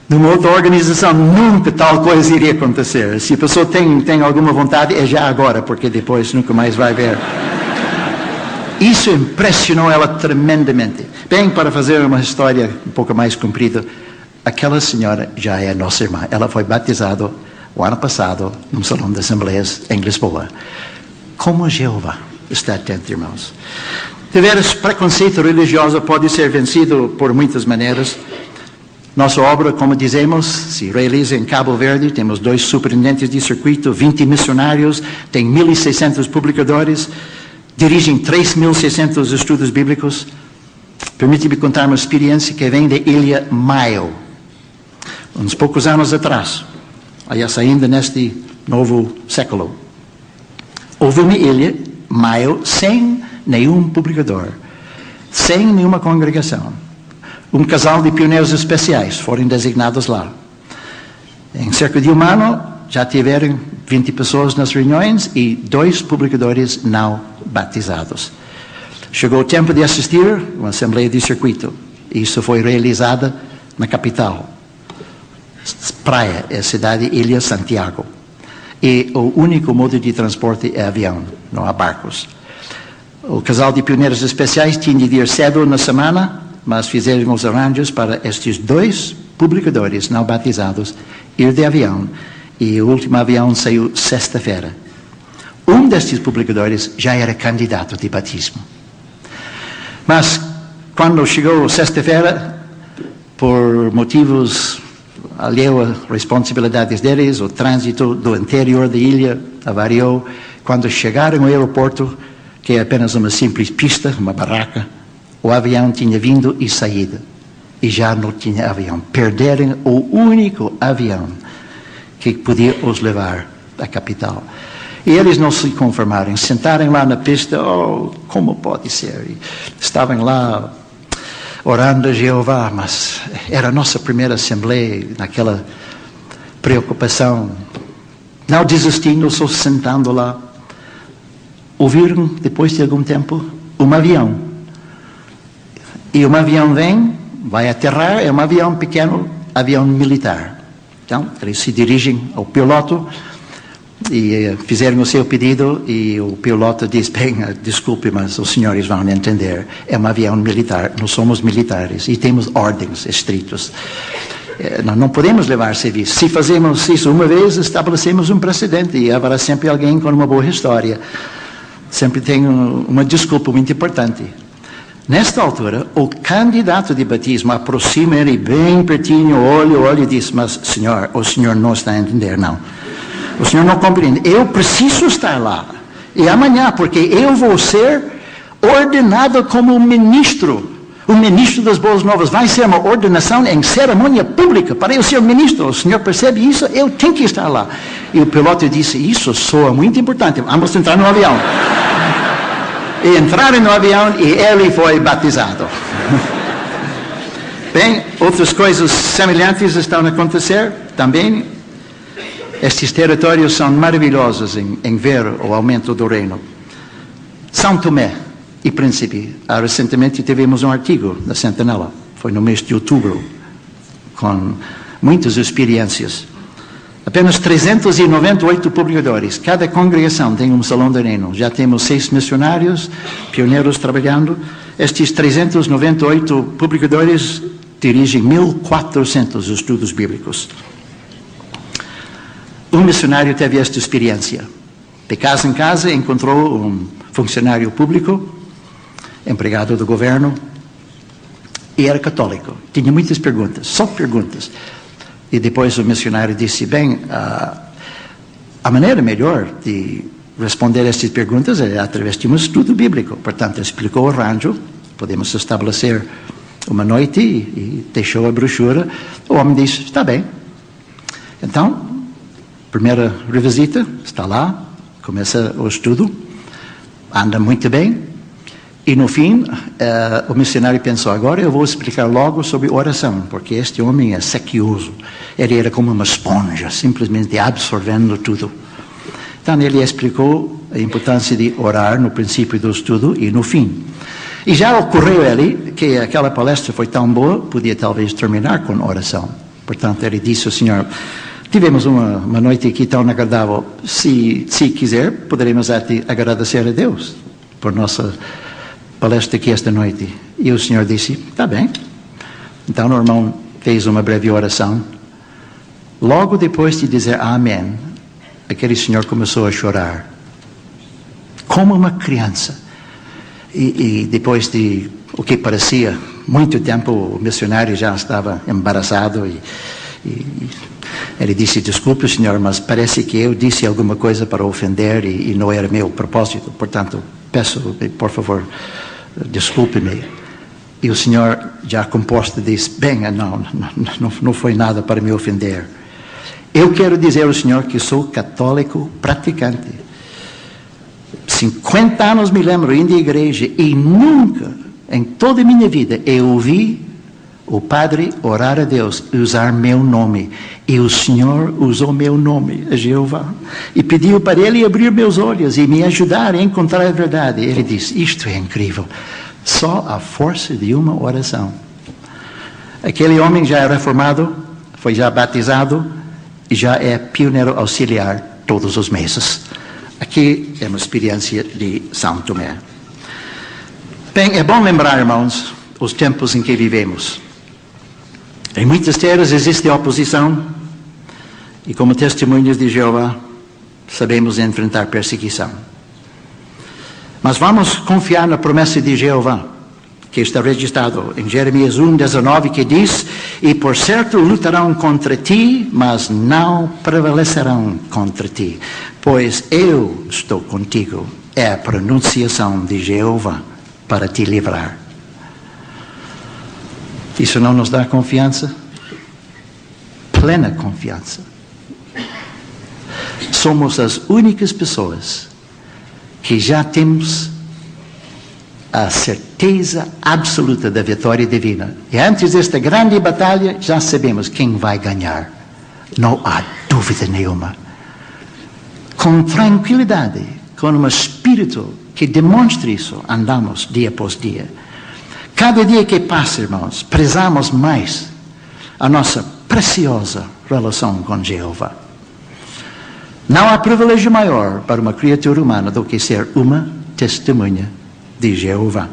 Speaker 2: numa outra organização nunca tal coisa iria acontecer. Se a pessoa tem alguma vontade, é já agora, porque depois nunca mais vai ver. Isso impressionou ela tremendamente. Bem, para fazer uma história um pouco mais comprida, aquela senhora já é nossa irmã. Ela foi batizada o ano passado num salão de assembleias em Lisboa. como Jeová está atento, irmãos. Deveras, preconceito religioso pode ser vencido por muitas maneiras. Nossa obra, como dizemos, se realiza em Cabo Verde. Temos 2 superintendentes de circuito, 20 missionários, tem 1.600 publicadores, dirigem 3.600 estudos bíblicos. Permite-me contar uma experiência que vem da Ilha Maio. Uns poucos anos atrás, aliás, ainda neste novo século, houve uma ilha, Maio, sem nenhum publicador, sem nenhuma congregação. Um casal de pioneiros especiais foram designados lá. Em cerca de um ano, já tiveram 20 pessoas nas reuniões e 2 publicadores não batizados. Chegou o tempo de assistir uma assembleia de circuito. Isso foi realizada na capital. Praia é a cidade Ilha Santiago. E o único modo de transporte é avião, não há barcos. O casal de pioneiros especiais tinha de ir cedo na semana, mas fizeram os arranjos para estes 2 publicadores não batizados ir de avião. E o último avião saiu sexta-feira. Um destes publicadores já era candidato de batismo. Mas, quando chegou sexta-feira, por motivos alheios às responsabilidades deles, o trânsito do interior da ilha avariou. Quando chegaram ao aeroporto, que é apenas uma simples pista, uma barraca, o avião tinha vindo e saído. E já não tinha avião. Perderam o único avião que podia os levar à capital. E eles não se conformaram, sentaram lá na pista, como pode ser? E estavam lá orando a Jeová, mas era a nossa primeira assembleia, naquela preocupação. Não desistindo, só sentando lá. Ouviram, depois de algum tempo, um avião. E um avião vem, vai aterrar, é um avião pequeno, avião militar. Então, eles se dirigem ao piloto e fizeram o seu pedido e o piloto diz, bem, desculpe, mas os senhores vão entender, é um avião militar, nós somos militares e temos ordens estritas. Não podemos levar serviço. Se fazemos isso uma vez, estabelecemos um precedente e haverá sempre alguém com uma boa história. Sempre tem uma desculpa muito importante. Nesta altura, o candidato de batismo aproxima ele bem pertinho, olha e diz, mas senhor, o senhor não está a entender, não. O senhor não compreende. Eu preciso estar lá. E amanhã, porque eu vou ser ordenado como ministro. O ministro das Boas Novas. Vai ser uma ordenação em cerimônia pública para eu ser ministro. O senhor percebe isso? Eu tenho que estar lá. E o piloto disse, isso soa muito importante. Vamos entrar no avião. E entraram no avião e ele foi batizado. Bem, outras coisas semelhantes estão a acontecer também. Estes territórios são maravilhosos em ver o aumento do reino. São Tomé e Príncipe. Recentemente tivemos um artigo na Sentinela, foi no mês de outubro, com muitas experiências. Apenas 398 publicadores. Cada congregação tem um salão de reino. Já temos 6 missionários, pioneiros trabalhando. Estes 398 publicadores dirigem 1.400 estudos bíblicos. Um missionário teve esta experiência. De casa em casa encontrou um funcionário público, empregado do governo, e era católico. Tinha muitas perguntas, só perguntas. E depois o missionário disse, bem, a maneira melhor de responder estas perguntas é através de um estudo bíblico. Portanto, explicou o arranjo, podemos estabelecer uma noite e deixou a brochura. O homem disse, está bem. Então, primeira revisita, está lá, começa o estudo, anda muito bem. E no fim, o missionário pensou, agora eu vou explicar logo sobre oração, porque este homem é sequioso. Ele era como uma esponja, simplesmente absorvendo tudo. Então ele explicou a importância de orar no princípio do estudo e no fim. E já ocorreu a ele que aquela palestra foi tão boa, podia talvez terminar com oração. Portanto, ele disse ao Senhor, tivemos uma noite aqui tão agradável, se quiser, poderemos até agradecer a Deus por nossa palestra aqui esta noite. E o Senhor disse, está bem. Então o irmão fez uma breve oração. Logo depois de dizer amém, aquele senhor começou a chorar. como uma criança. E depois de o que parecia muito tempo, o missionário já estava embaraçado e ele disse: desculpe, senhor, mas parece que eu disse alguma coisa para ofender e não era meu propósito. Portanto, peço, por favor, desculpe-me. E o senhor, já composto, disse: bem, não foi nada para me ofender. Eu quero dizer ao senhor que sou católico praticante. 50 anos me lembro indo à igreja e nunca, em toda a minha vida, eu ouvi o padre orar a Deus e usar meu nome. E o Senhor usou meu nome, a Jeová, e pediu para Ele abrir meus olhos e me ajudar a encontrar a verdade. Ele disse: isto é incrível, só a força de uma oração. Aquele homem já é reformado, foi já batizado e já é pioneiro auxiliar todos os meses. Aqui é uma experiência de São Tomé. Bem, é bom lembrar, irmãos, os tempos em que vivemos. Em muitas terras existe oposição e, como testemunhas de Jeová, sabemos enfrentar perseguição. Mas vamos confiar na promessa de Jeová, que está registrado em Jeremias 1:19, que diz: e por certo lutarão contra ti, mas não prevalecerão contra ti, pois eu estou contigo. É a pronunciação de Jeová para te livrar. Isso não nos dá confiança? Plena confiança. Somos as únicas pessoas que já temos a certeza absoluta da vitória divina. E antes desta grande batalha, já sabemos quem vai ganhar. Não há dúvida nenhuma. Com tranquilidade, com um espírito que demonstre isso, andamos dia após dia. Cada dia que passa, irmãos, prezamos mais a nossa preciosa relação com Jeová. Não há privilégio maior para uma criatura humana do que ser uma testemunha de Jeová.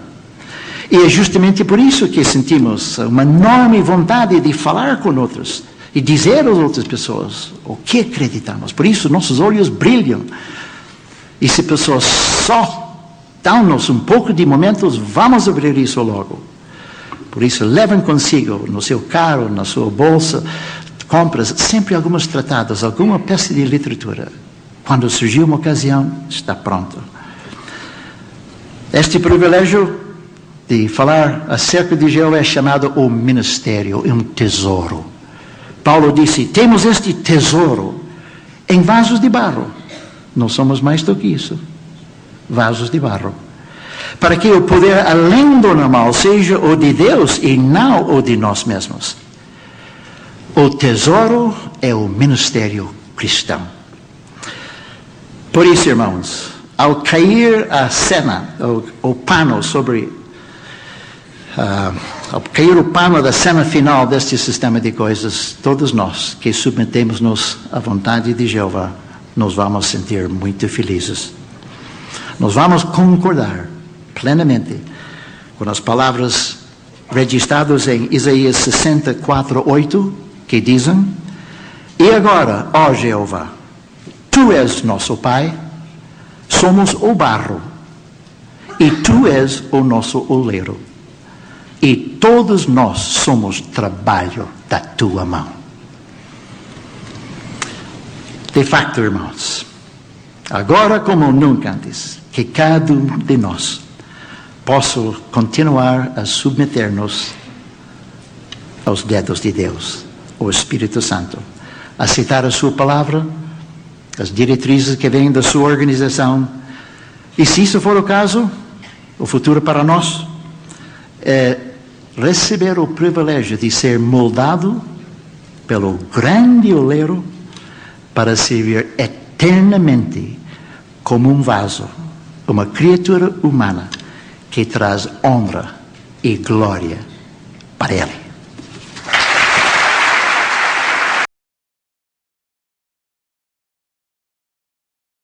Speaker 2: E é justamente por isso que sentimos uma enorme vontade de falar com outros e dizer às outras pessoas o que acreditamos. Por isso nossos olhos brilham. E se pessoas só dão-nos um pouco de momentos, vamos abrir isso logo. Por isso levem consigo no seu carro, na sua bolsa, compras sempre alguns tratados, alguma peça de literatura. Quando surgir uma ocasião, está pronto. Este privilégio de falar acerca de Jeová é chamado o ministério, um tesouro. Paulo disse: temos este tesouro em vasos de barro. Não somos mais do que isso. Vasos de barro. Para que o poder além do normal seja o de Deus e não o de nós mesmos. O tesouro é o ministério cristão. Por isso, irmãos, ao cair a cena, o pano sobre... ao cair o pano da cena final deste sistema de coisas, todos nós que submetemos-nos à vontade de Jeová, nos vamos sentir muito felizes. Nós vamos concordar plenamente com as palavras registradas em Isaías 64:8, que dizem: e agora, ó Jeová, tu és nosso Pai, somos o barro, e tu és o nosso oleiro, e todos nós somos trabalho da tua mão. De facto, irmãos, agora como nunca antes, que cada um de nós possa continuar a submeter-nos aos dedos de Deus, o Espírito Santo, aceitar a sua palavra, as diretrizes que vêm da sua organização, e se isso for o caso, o futuro para nós é receber o privilégio de ser moldado pelo grande oleiro para servir eternamente como um vaso, uma criatura humana que traz honra e glória para Ele.